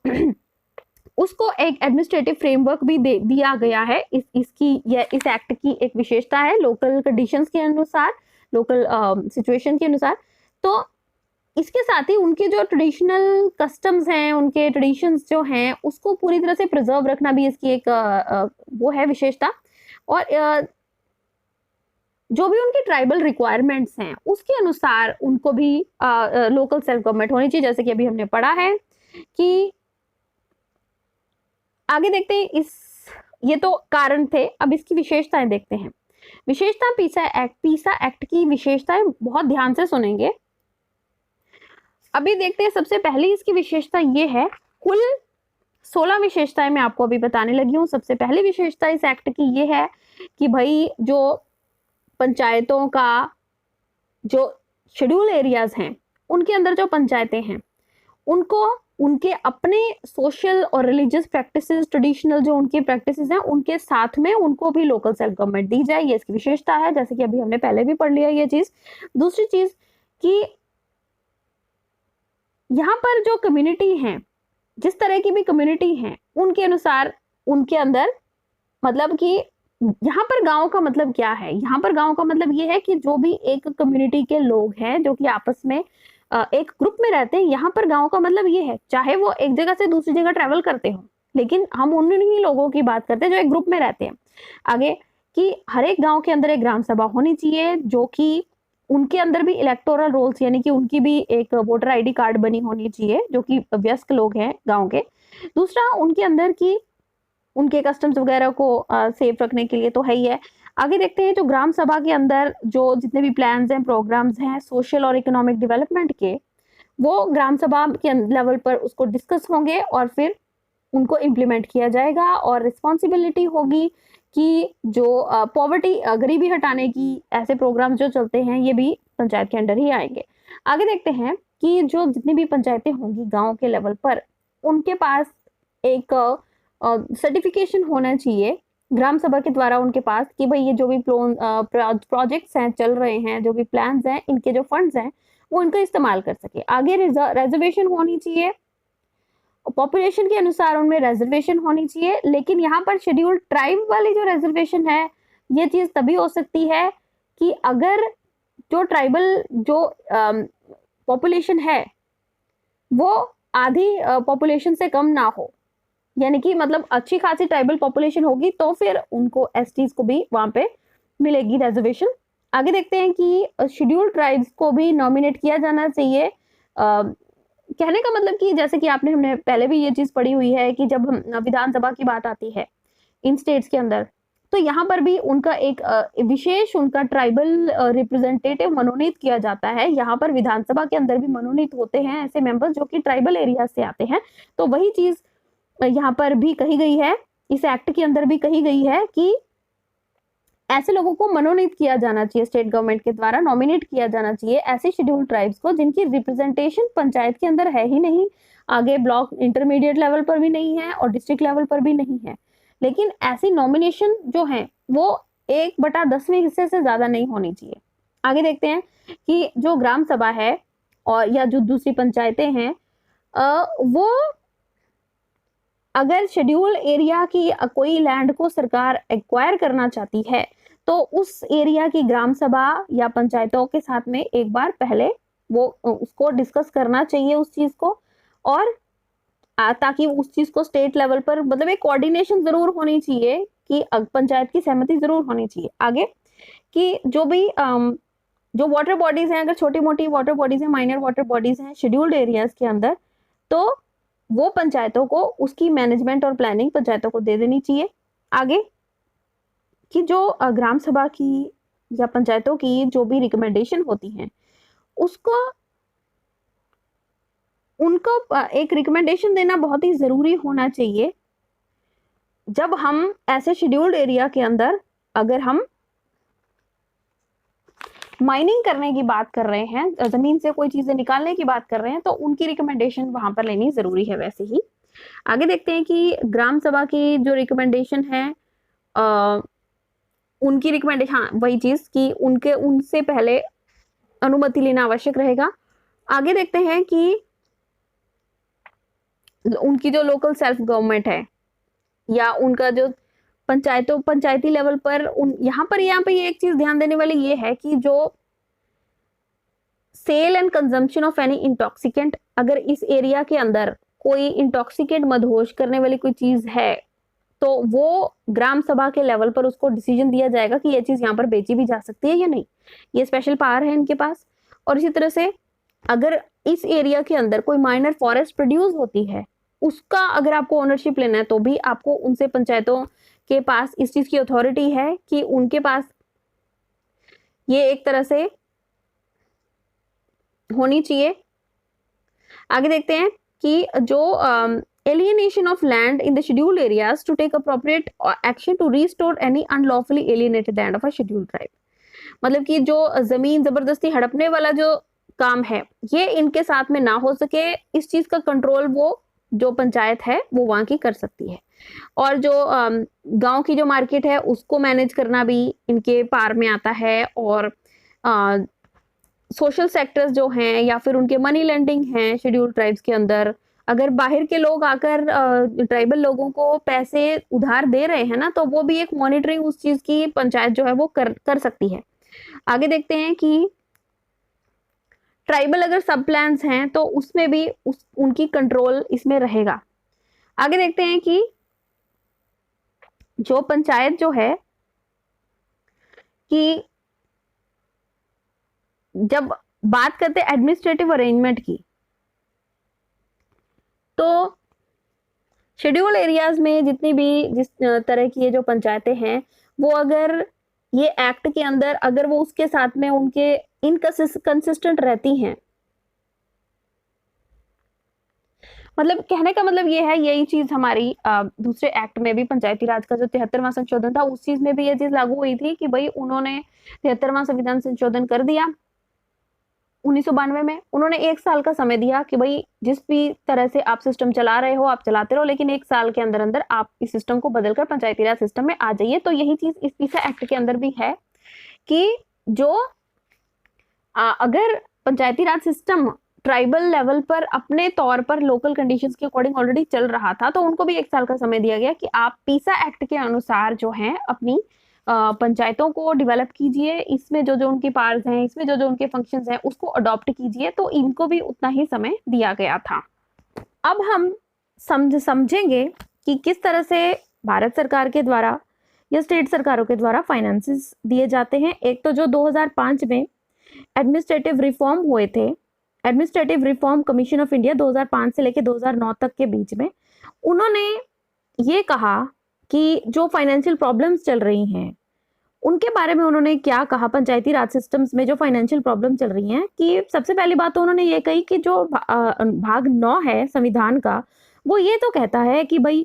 उसको एक एडमिनिस्ट्रेटिव फ्रेमवर्क भी दिया गया है। इस एक्ट की एक विशेषता है लोकल कंडीशंस के अनुसार, लोकल सिचुएशन के अनुसार। तो इसके साथ ही उनके जो ट्रेडिशनल कस्टम्स हैं, उनके ट्रेडिशंस जो हैं, उसको पूरी तरह से प्रिजर्व रखना भी इसकी एक वो है विशेषता। और जो भी उनकी ट्राइबल रिक्वायरमेंट्स हैं उसके अनुसार उनको भी लोकल सेल्फ गवर्नमेंट होनी चाहिए, जैसे कि अभी हमने पढ़ा है। कि आगे देखते हैं ये तो कारण थे, अब इसकी विशेषताएं देखते हैं। विशेषता पीसा एक्ट की विशेषताएं बहुत ध्यान से सुनेंगे। अभी देखते हैं, सबसे पहली इसकी विशेषता ये है, कुल 16 विशेषताएं मैं आपको अभी बताने लगी हूँ। सबसे पहली विशेषता इस एक्ट की ये है कि भाई जो पंचायतों का जो शेड्यूल एरियाज हैं, उनके अंदर जो पंचायतें हैं, उनको उनके अपने सोशल और रिलीजियस प्रैक्टिसेस, ट्रेडिशनल जो उनकी प्रैक्टिसेस हैं, उनके साथ में उनको भी लोकल सेल्फ गवर्नमेंट दी जाए। ये इसकी विशेषता है, जैसे कि अभी हमने पहले भी पढ़ लिया ये चीज। दूसरी चीज कि यहाँ पर जो कम्युनिटी है, जिस तरह की भी कम्युनिटी है, उनके अनुसार उनके अंदर, मतलब कि यहाँ पर गांव का मतलब क्या है, यहाँ पर गांव का मतलब ये है कि जो भी एक कम्युनिटी के लोग हैं जो कि आपस में एक ग्रुप में रहते हैं। यहाँ पर गांव का मतलब ये है, चाहे वो एक जगह से दूसरी जगह ट्रेवल करते हो, लेकिन हम उन्हीं लोगों की बात करते हैं जो एक ग्रुप में रहते हैं। आगे कि हर एक गांव के अंदर एक ग्राम सभा होनी चाहिए, जो कि उनके अंदर भी इलेक्टोरल रोल्स, यानी कि उनकी भी एक वोटर आईडी कार्ड बनी होनी चाहिए, जो कि वयस्क लोग हैं गांव के। दूसरा, उनके अंदर की उनके कस्टम्स वगैरह को सेफ रखने के लिए तो है ही है। आगे देखते हैं, जो ग्राम सभा के अंदर जो जितने भी प्लान्स हैं, प्रोग्राम्स हैं सोशल और इकोनॉमिक डेवलपमेंट के, वो ग्राम सभा के लेवल पर उसको डिस्कस होंगे और फिर उनको इम्प्लीमेंट किया जाएगा। और रिस्पॉन्सिबिलिटी होगी कि जो पॉवर्टी, गरीबी हटाने की ऐसे प्रोग्राम जो चलते हैं, ये भी पंचायत के अंडर ही आएंगे। आगे देखते हैं कि जो जितनी भी पंचायतें होंगी गांव के लेवल पर, उनके पास एक सर्टिफिकेशन होना चाहिए ग्राम सभा के द्वारा उनके पास कि भाई ये जो भी प्रोजेक्ट्स हैं चल रहे हैं, जो भी प्लान्स हैं, इनके जो फंड्स हैं, वो इनका इस्तेमाल कर सके। आगे रिजर्वेशन होनी चाहिए, पॉपुलेशन के अनुसार उनमें रिजर्वेशन होनी चाहिए। लेकिन यहाँ पर शेड्यूल्ड ट्राइब वाली जो रिजर्वेशन है, ये चीज तभी हो सकती है कि अगर जो ट्राइबल जो पॉपुलेशन है वो आधी पॉपुलेशन से कम ना हो, यानी कि मतलब अच्छी खासी ट्राइबल पॉपुलेशन होगी, तो फिर उनको एसटीज को भी वहां पे मिलेगी रिजर्वेशन। आगे देखते हैं कि शेड्यूल्ड ट्राइब्स को भी नॉमिनेट किया जाना चाहिए। कहने का मतलब कि जैसे कि हमने पहले भी ये चीज पढ़ी हुई है कि जब विधानसभा की बात आती है इन स्टेट्स के अंदर, तो यहाँ पर भी उनका एक विशेष उनका ट्राइबल रिप्रेजेंटेटिव मनोनीत किया जाता है। यहाँ पर विधानसभा के अंदर भी मनोनीत होते हैं ऐसे मेंबर्स जो कि ट्राइबल एरिया से आते हैं। तो वही चीज यहाँ पर भी कही गई है, इस एक्ट के अंदर भी कही गई है कि ऐसे लोगों को मनोनीत किया जाना चाहिए, स्टेट गवर्नमेंट के द्वारा नॉमिनेट किया जाना चाहिए ऐसे शेड्यूल्ड ट्राइब्स को जिनकी रिप्रेजेंटेशन पंचायत के अंदर है ही नहीं, आगे ब्लॉक इंटरमीडिएट लेवल पर भी नहीं है और डिस्ट्रिक्ट लेवल पर भी नहीं है। लेकिन ऐसी नॉमिनेशन जो है वो 1/10वें हिस्से से ज्यादा नहीं होनी चाहिए। आगे देखते हैं कि जो ग्राम सभा है और या जो दूसरी पंचायतें हैं, वो अगर शेड्यूल एरिया की कोई लैंड को सरकार एक्वायर करना चाहती है, तो उस एरिया की ग्राम सभा या पंचायतों के साथ में एक बार पहले वो उसको डिस्कस करना चाहिए उस चीज को, और ताकि उस चीज को स्टेट लेवल पर, मतलब एक कोऑर्डिनेशन जरूर होनी चाहिए कि पंचायत की सहमति जरूर होनी चाहिए। आगे कि जो भी जो वाटर बॉडीज हैं, अगर छोटी मोटी वाटर बॉडीज हैं, माइनर वाटर बॉडीज हैं शेड्यूल्ड एरियाज के अंदर, तो वो पंचायतों को उसकी मैनेजमेंट और प्लानिंग पंचायतों को दे देनी चाहिए। आगे कि जो ग्राम सभा की या पंचायतों की जो भी रिकमेंडेशन होती हैं, उसको उनको एक रिकमेंडेशन देना बहुत ही जरूरी होना चाहिए। जब हम ऐसे शेड्यूल्ड एरिया के अंदर अगर हम माइनिंग करने की बात कर रहे हैं, जमीन से कोई चीजें निकालने की बात कर रहे हैं, तो उनकी रिकमेंडेशन वहां पर लेनी जरूरी है। वैसे ही आगे देखते हैं कि ग्राम सभा की जो रिकमेंडेशन है, उनकी रिकमेंडेशन, हाँ वही चीज कि उनसे पहले अनुमति लेना आवश्यक रहेगा। आगे देखते हैं कि उनकी जो लोकल सेल्फ गवर्नमेंट है या उनका जो पंचायती लेवल पर यहाँ पे ये एक चीज ध्यान देने वाली ये है कि जो sale and consumption of any intoxicant, अगर इस एरिया के अंदर कोई इंटॉक्सिकेंट मदहोश करने वाली कोई चीज है तो वो ग्राम सभा के लेवल पर उसको डिसीजन दिया जाएगा कि ये चीज यहाँ पर बेची भी जा सकती है या नहीं। ये स्पेशल पावर है इनके पास। और इसी तरह से अगर इस एरिया के अंदर कोई माइनर फॉरेस्ट प्रोड्यूस होती है, उसका अगर आपको ओनरशिप लेना है तो भी आपको उनसे, पंचायतों के पास इस चीज की अथॉरिटी है कि उनके पास ये एक तरह से होनी चाहिए। आगे देखते हैं कि जो alienation of land in the scheduled areas to take appropriate action to restore any unlawfully alienated land of a scheduled tribe। मतलब कि जो जमीन जबरदस्ती हड़पने वाला जो काम है ये इनके साथ में ना हो सके, इस चीज का कंट्रोल वो जो पंचायत है वो वहां की कर सकती है। और जो गांव की जो मार्केट है उसको मैनेज करना भी इनके पार में आता है। और सोशल सेक्टर्स जो हैं या फिर उनके मनी लेंडिंग हैं शेड्यूल्ड ट्राइब्स के अंदर, अगर बाहर के लोग आकर ट्राइबल लोगों को पैसे उधार दे रहे हैं ना, तो वो भी एक मॉनिटरिंग उस चीज की पंचायत जो है वो कर सकती है। आगे देखते हैं कि ट्राइबल अगर सब प्लान्स हैं तो उसमें भी उनकी कंट्रोल इसमें रहेगा। आगे देखते हैं कि जो पंचायत जो है कि जब बात करते हैं एडमिनिस्ट्रेटिव अरेंजमेंट की, तो शेड्यूल एरियाज में जितनी भी जिस तरह की ये जो पंचायतें हैं वो अगर ये एक्ट के अंदर अगर वो उसके साथ में उनके इनकंसिस्टेंट रहती हैं, मतलब कहने का मतलब ये है, यही चीज हमारी दूसरे एक्ट में भी पंचायती राज का जो 73वां संशोधन था उस चीज में भी ये चीज लागू हुई थी कि भाई उन्होंने 73वां संविधान संशोधन कर दिया 1992 में। उन्होंने 1 साल का समय दिया कि भाई जिस भी तरह से आप सिस्टम चला रहे हो आप चलाते रहो, लेकिन 1 साल के अंदर अंदर आप इस सिस्टम को बदलकर पंचायती राज सिस्टम में आ जाइए। तो यही चीज इस पीसा एक्ट के अंदर भी है कि जो अगर पंचायती राज सिस्टम ट्राइबल लेवल पर अपने तौर पर लोकल कंडीशंस के अकॉर्डिंग ऑलरेडी चल रहा था तो उनको भी 1 साल का समय दिया गया कि आप पीसा एक्ट के अनुसार जो है अपनी पंचायतों को डेवलप कीजिए, इसमें जो जो उनकी पावर्स हैं, इसमें जो जो उनके फंक्शंस हैं उसको अडॉप्ट कीजिए। तो इनको भी उतना ही समय दिया गया था। अब हम समझेंगे कि किस तरह से भारत सरकार के द्वारा या स्टेट सरकारों के द्वारा फाइनेंसेस दिए जाते हैं। एक तो जो 2005 में एडमिनिस्ट्रेटिव रिफॉर्म हुए थे, administrative reform commission of India 2005 से लेकर 2009 तक के बीच में, उन्होंने ये कहा कि जो फाइनेंशियल प्रॉब्लम्स चल रही हैं उनके बारे में उन्होंने क्या कहा, पंचायती राज सिस्टम्स में जो फाइनेंशियल प्रॉब्लम चल रही हैं, कि सबसे पहली बात तो उन्होंने ये कही कि जो भाग 9 है संविधान का वो ये तो कहता है कि भाई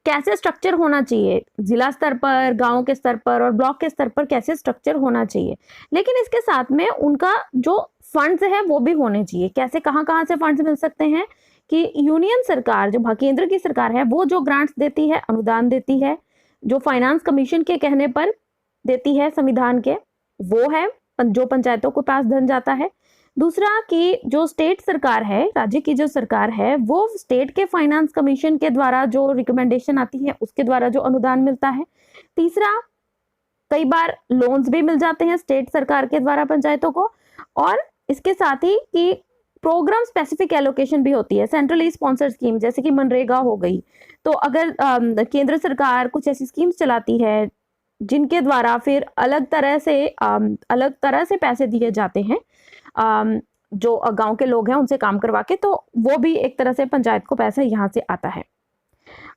कैसे स्ट्रक्चर होना चाहिए, जिला स्तर पर, गांव के स्तर पर और ब्लॉक के स्तर पर कैसे स्ट्रक्चर होना चाहिए, लेकिन इसके साथ में उनका जो फंड्स है वो भी होने चाहिए। कैसे, कहाँ से फंड्स मिल सकते हैं कि यूनियन सरकार जो केंद्र की सरकार है वो जो ग्रांट्स देती है, अनुदान देती है, जो फाइनेंस कमीशन के कहने पर देती है संविधान के, वो है जो पंचायतों के पास धन जाता है। दूसरा कि जो स्टेट सरकार है, राज्य की जो सरकार है, वो स्टेट के फाइनेंस कमीशन के द्वारा जो रिकमेंडेशन आती है उसके द्वारा जो अनुदान मिलता है। तीसरा, कई बार लोन्स भी मिल जाते हैं स्टेट सरकार के द्वारा पंचायतों को। और इसके साथ ही कि प्रोग्राम स्पेसिफिक एलोकेशन भी होती है, सेंट्रली स्पॉन्सर्ड स्कीम जैसे कि मनरेगा हो गई। तो अगर केंद्र सरकार कुछ ऐसी स्कीम्स चलाती है जिनके द्वारा फिर अलग तरह से पैसे दिए जाते हैं जो गांव के लोग हैं उनसे काम करवा के, तो वो भी एक तरह से पंचायत को पैसा यहाँ से आता है।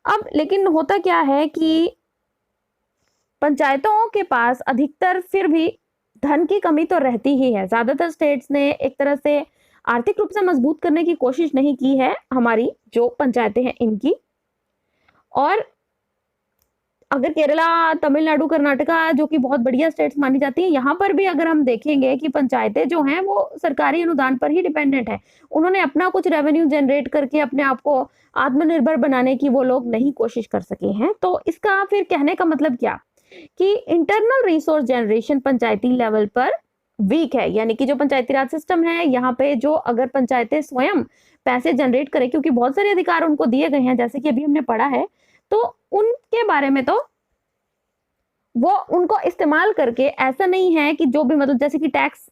अब लेकिन होता क्या है कि पंचायतों के पास अधिकतर फिर भी धन की कमी तो रहती ही है। ज्यादातर स्टेट्स ने एक तरह से आर्थिक रूप से मजबूत करने की कोशिश नहीं की है हमारी जो पंचायतें हैं इनकी। और अगर केरला, तमिलनाडु, कर्नाटका जो कि बहुत बढ़िया स्टेट्स मानी जाती है, यहाँ पर भी अगर हम देखेंगे कि पंचायतें जो हैं वो सरकारी अनुदान पर ही डिपेंडेंट है। उन्होंने अपना कुछ रेवेन्यू जनरेट करके अपने आप को आत्मनिर्भर बनाने की वो लोग नहीं कोशिश कर सके हैं। तो इसका फिर कहने का मतलब क्या कि इंटरनल रिसोर्स जनरेशन पंचायती लेवल पर वीक है, यानी कि जो पंचायती राज सिस्टम है यहाँ पे जो अगर पंचायतें स्वयं पैसे जनरेट करें, क्योंकि बहुत सारे अधिकार उनको दिए गए हैं जैसे कि अभी हमने पढ़ा है, तो उनके बारे में तो वो उनको इस्तेमाल करके, ऐसा नहीं है कि जो भी मतलब जैसे कि टैक्स,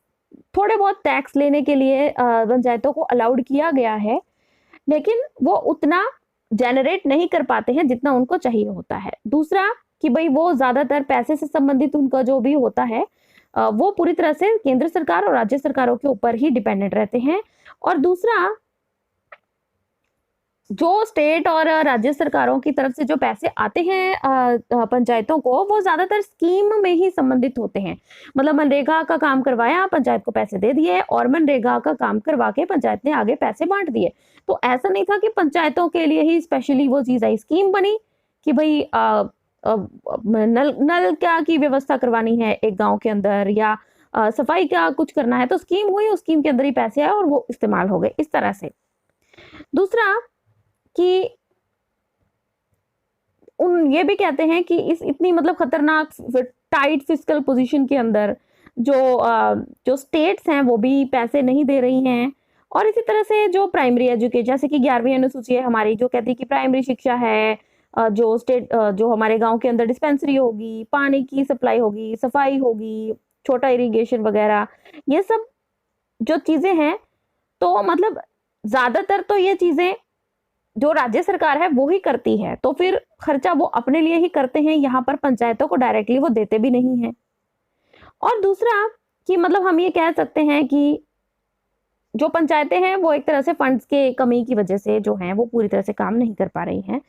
थोड़े बहुत टैक्स लेने के लिए पंचायतों को अलाउड किया गया है, लेकिन वो उतना जनरेट नहीं कर पाते हैं जितना उनको चाहिए होता है। दूसरा कि भाई वो ज्यादातर पैसे से संबंधित उनका जो भी होता है वो पूरी तरह से केंद्र सरकार और राज्य सरकारों के ऊपर ही डिपेंडेंट रहते हैं। और दूसरा, जो स्टेट और राज्य सरकारों की तरफ से जो पैसे आते हैं पंचायतों को, वो ज्यादातर स्कीम में ही संबंधित होते हैं। मतलब मनरेगा का काम करवाया, पंचायत को पैसे दे दिए, और मनरेगा का काम करवा के पंचायत ने आगे पैसे बांट दिए। तो ऐसा नहीं था कि पंचायतों के लिए ही स्पेशली वो चीज आई, स्कीम बनी कि भाई नल नल क्या की व्यवस्था करवानी है एक गांव के अंदर, या सफाई का कुछ करना है, तो स्कीम हुई, उस स्कीम के अंदर ही पैसे आए और वो इस्तेमाल हो गए इस तरह से। दूसरा कि ये भी कहते हैं कि इस इतनी मतलब खतरनाक टाइट फिस्कल पोजीशन के अंदर जो स्टेट्स हैं वो भी पैसे नहीं दे रही हैं। और इसी तरह से जो प्राइमरी एजुकेशन, जैसे कि 11वीं अनुसूची है हमारी, जो कहती है कि प्राइमरी शिक्षा है, जो हमारे गांव के अंदर डिस्पेंसरी होगी, पानी की सप्लाई होगी, सफाई होगी, छोटा इरिगेशन वगैरह, ये सब जो चीजें हैं, तो मतलब ज्यादातर तो ये चीजें जो राज्य सरकार है वो ही करती है, तो फिर खर्चा वो अपने लिए ही करते हैं, यहाँ पर पंचायतों को डायरेक्टली वो देते भी नहीं है। और दूसरा कि मतलब हम ये कह सकते हैं कि जो पंचायतें हैं वो एक तरह से फंड्स के कमी की वजह से जो हैं वो पूरी तरह से काम नहीं कर पा रही हैं।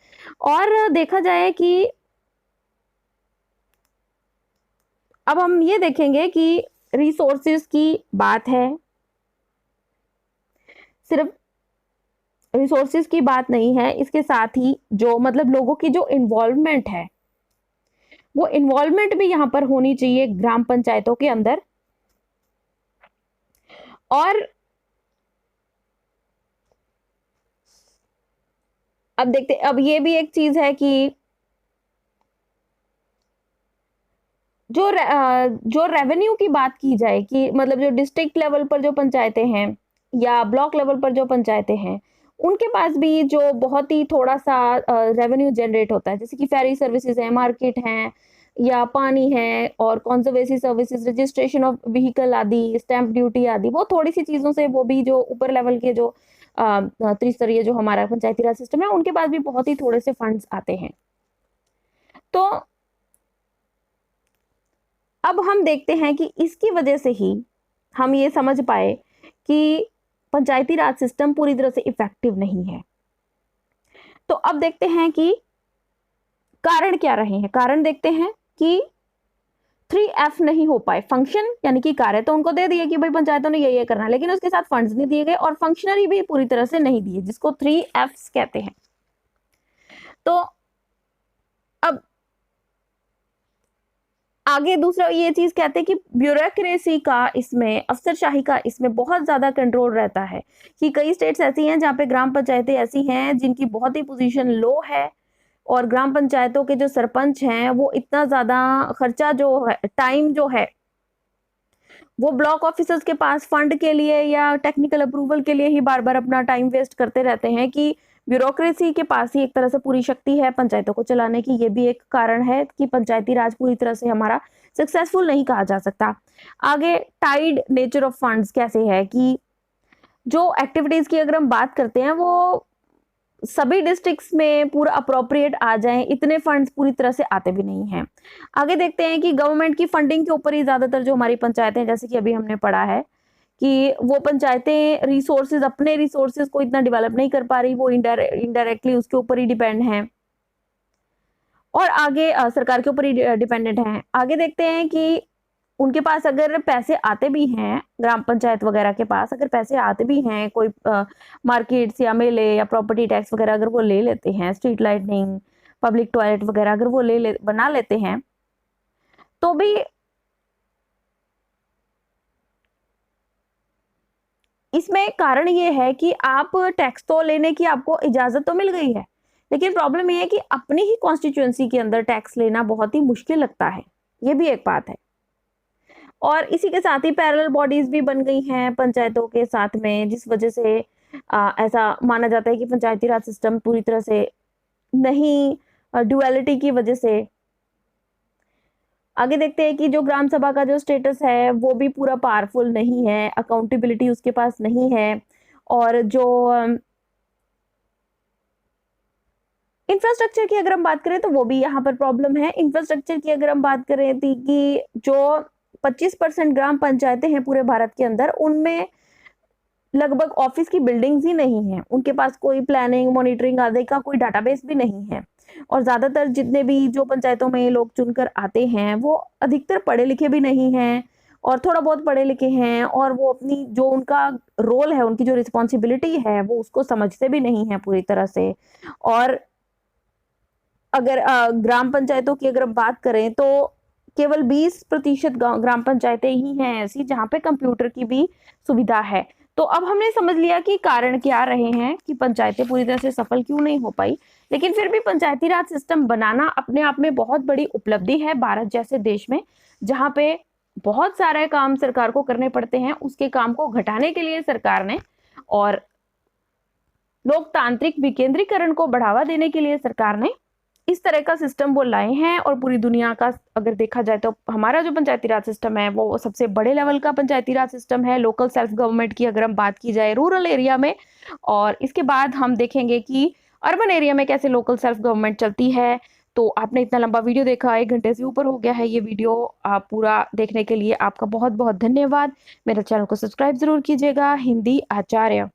और देखा जाए कि अब हम ये देखेंगे कि रिसोर्सेज की बात है, सिर्फ रिसोर्सेज की बात नहीं है, इसके साथ ही जो मतलब लोगों की जो इन्वॉल्वमेंट है, वो इन्वॉल्वमेंट भी यहाँ पर होनी चाहिए ग्राम पंचायतों के अंदर। और अब देखते, अब ये भी एक चीज है कि जो रेवेन्यू की बात की जाए कि मतलब जो डिस्ट्रिक्ट लेवल पर जो पंचायतें हैं या ब्लॉक लेवल पर जो पंचायतें हैं, उनके पास भी जो बहुत ही थोड़ा सा रेवेन्यू जनरेट होता है, जैसे कि फेरी सर्विसेज है, मार्केट है, या पानी है, और कॉन्जर्वेसी सर्विसेज, रजिस्ट्रेशन ऑफ व्हीकल आदि, स्टैंप ड्यूटी आदि, वो थोड़ी सी चीजों से वो भी जो ऊपर लेवल के जो त्रिस्तरीय जो हमारा पंचायती राज सिस्टम है, उनके पास भी बहुत ही थोड़े से फंड्स आते हैं। तो अब हम देखते हैं कि इसकी वजह से ही हम ये समझ पाए कि पंचायती राज सिस्टम पूरी तरह से इफेक्टिव नहीं है। तो अब देखते हैं कि कारण क्या रहे हैं। कारण देखते हैं कि 3F नहीं हो पाए, फंक्शन यानी कि कार्य तो उनको दे दिए कि भाई पंचायतों ने ये करना है, लेकिन उसके साथ फंड्स नहीं दिए गए और फंक्शनरी भी पूरी तरह से नहीं दिए, जिसको 3Fs कहते हैं। तो अब आगे दूसरा ये चीज कहते हैं कि ब्यूरोक्रेसी का इसमें, अफसरशाही का इसमें बहुत ज्यादा कंट्रोल रहता है, कि कई स्टेट्स ऐसी हैं जहाँ पे ग्राम पंचायतें ऐसी हैं जिनकी बहुत ही पोजीशन लो है, और ग्राम पंचायतों के जो सरपंच हैं वो इतना ज्यादा खर्चा जो है, टाइम जो है वो ब्लॉक ऑफिसर्स के पास फंड के लिए या टेक्निकल अप्रूवल के लिए ही बार बार अपना टाइम वेस्ट करते रहते हैं, कि ब्यूरोक्रेसी के पास ही एक तरह से पूरी शक्ति है पंचायतों को चलाने की। ये भी एक कारण है कि पंचायती राज पूरी तरह से हमारा सक्सेसफुल नहीं कहा जा सकता। आगे टाइड नेचर ऑफ फंड्स कैसे है, कि जो एक्टिविटीज की अगर हम बात करते हैं वो सभी डिस्ट्रिक्ट्स में पूरा अप्रोप्रिएट आ जाएं, इतने फंड्स पूरी तरह से आते भी नहीं हैं। आगे देखते हैं कि गवर्नमेंट की फंडिंग के ऊपर ही ज्यादातर जो हमारी पंचायतें, जैसे कि अभी हमने पढ़ा है कि वो पंचायतें रिसोर्सेज, अपने रिसोर्सेज को इतना डेवलप नहीं कर पा रही, वो इनडायरेक्टली उसके ऊपर ही डिपेंड हैं, और आगे सरकार के ऊपर ही डिपेंडेंट हैं। आगे देखते हैं कि उनके पास अगर पैसे आते भी हैं, ग्राम पंचायत वगैरह के पास अगर पैसे आते भी हैं, कोई मार्केट्स या मेले या प्रॉपर्टी टैक्स वगैरह अगर वो ले लेते हैं, स्ट्रीट लाइटनिंग, पब्लिक टॉयलेट वगैरह अगर वो बना लेते हैं, तो भी इसमें कारण ये है कि आप टैक्स तो लेने की आपको इजाजत तो मिल गई है, लेकिन प्रॉब्लम ये है कि अपनी ही कॉन्स्टिट्यूएंसी के अंदर टैक्स लेना बहुत ही मुश्किल लगता है, ये भी एक बात है। और इसी के साथ ही पैरेलल बॉडीज भी बन गई हैं पंचायतों के साथ में, जिस वजह से ऐसा माना जाता है कि पंचायती राज सिस्टम पूरी तरह से नहीं, ड्युअलिटी की वजह से। आगे देखते हैं कि जो ग्राम सभा का जो स्टेटस है वो भी पूरा पावरफुल नहीं है, अकाउंटेबिलिटी उसके पास नहीं है। और जो इंफ्रास्ट्रक्चर की अगर हम बात करें तो वो भी यहाँ पर प्रॉब्लम है। इंफ्रास्ट्रक्चर की अगर हम बात करें थी कि जो 25% ग्राम पंचायतें हैं पूरे भारत के अंदर, उनमें लगभग ऑफिस की बिल्डिंग्स ही नहीं है, उनके पास कोई प्लानिंग मॉनिटरिंग आदि का कोई डाटाबेस भी नहीं है। और ज्यादातर जितने भी जो पंचायतों में लोग चुनकर आते हैं वो अधिकतर पढ़े लिखे भी नहीं हैं, और थोड़ा बहुत पढ़े लिखे हैं, और वो अपनी जो उनका रोल है, उनकी जो रिस्पॉन्सिबिलिटी है वो उसको समझते भी नहीं है पूरी तरह से। और अगर ग्राम पंचायतों की अगर हम बात करें तो केवल 20% ग्राम पंचायतें ही हैं ऐसी जहाँ पे कंप्यूटर की भी सुविधा है। तो अब हमने समझ लिया कि कारण क्या रहे हैं कि पंचायतें पूरी तरह से सफल क्यों नहीं हो पाई। लेकिन फिर भी पंचायती राज सिस्टम बनाना अपने आप में बहुत बड़ी उपलब्धि है भारत जैसे देश में, जहाँ पे बहुत सारे काम सरकार को करने पड़ते हैं। उसके काम को घटाने के लिए सरकार ने, और लोकतांत्रिक विकेंद्रीकरण को बढ़ावा देने के लिए सरकार ने इस तरह का सिस्टम वो लाए हैं। और पूरी दुनिया का अगर देखा जाए तो हमारा जो पंचायती राज सिस्टम है वो सबसे बड़े लेवल का पंचायती राज सिस्टम है, लोकल सेल्फ गवर्नमेंट की अगर हम बात की जाए रूरल एरिया में। और इसके बाद हम देखेंगे कि अर्बन एरिया में कैसे लोकल सेल्फ गवर्नमेंट चलती है। तो आपने इतना लंबा वीडियो देखा, 1 घंटे से ऊपर हो गया है ये वीडियो। आप पूरा देखने के लिए आपका बहुत बहुत धन्यवाद। मेरे चैनल को सब्सक्राइब जरूर कीजिएगा। हिंदी आचार्य।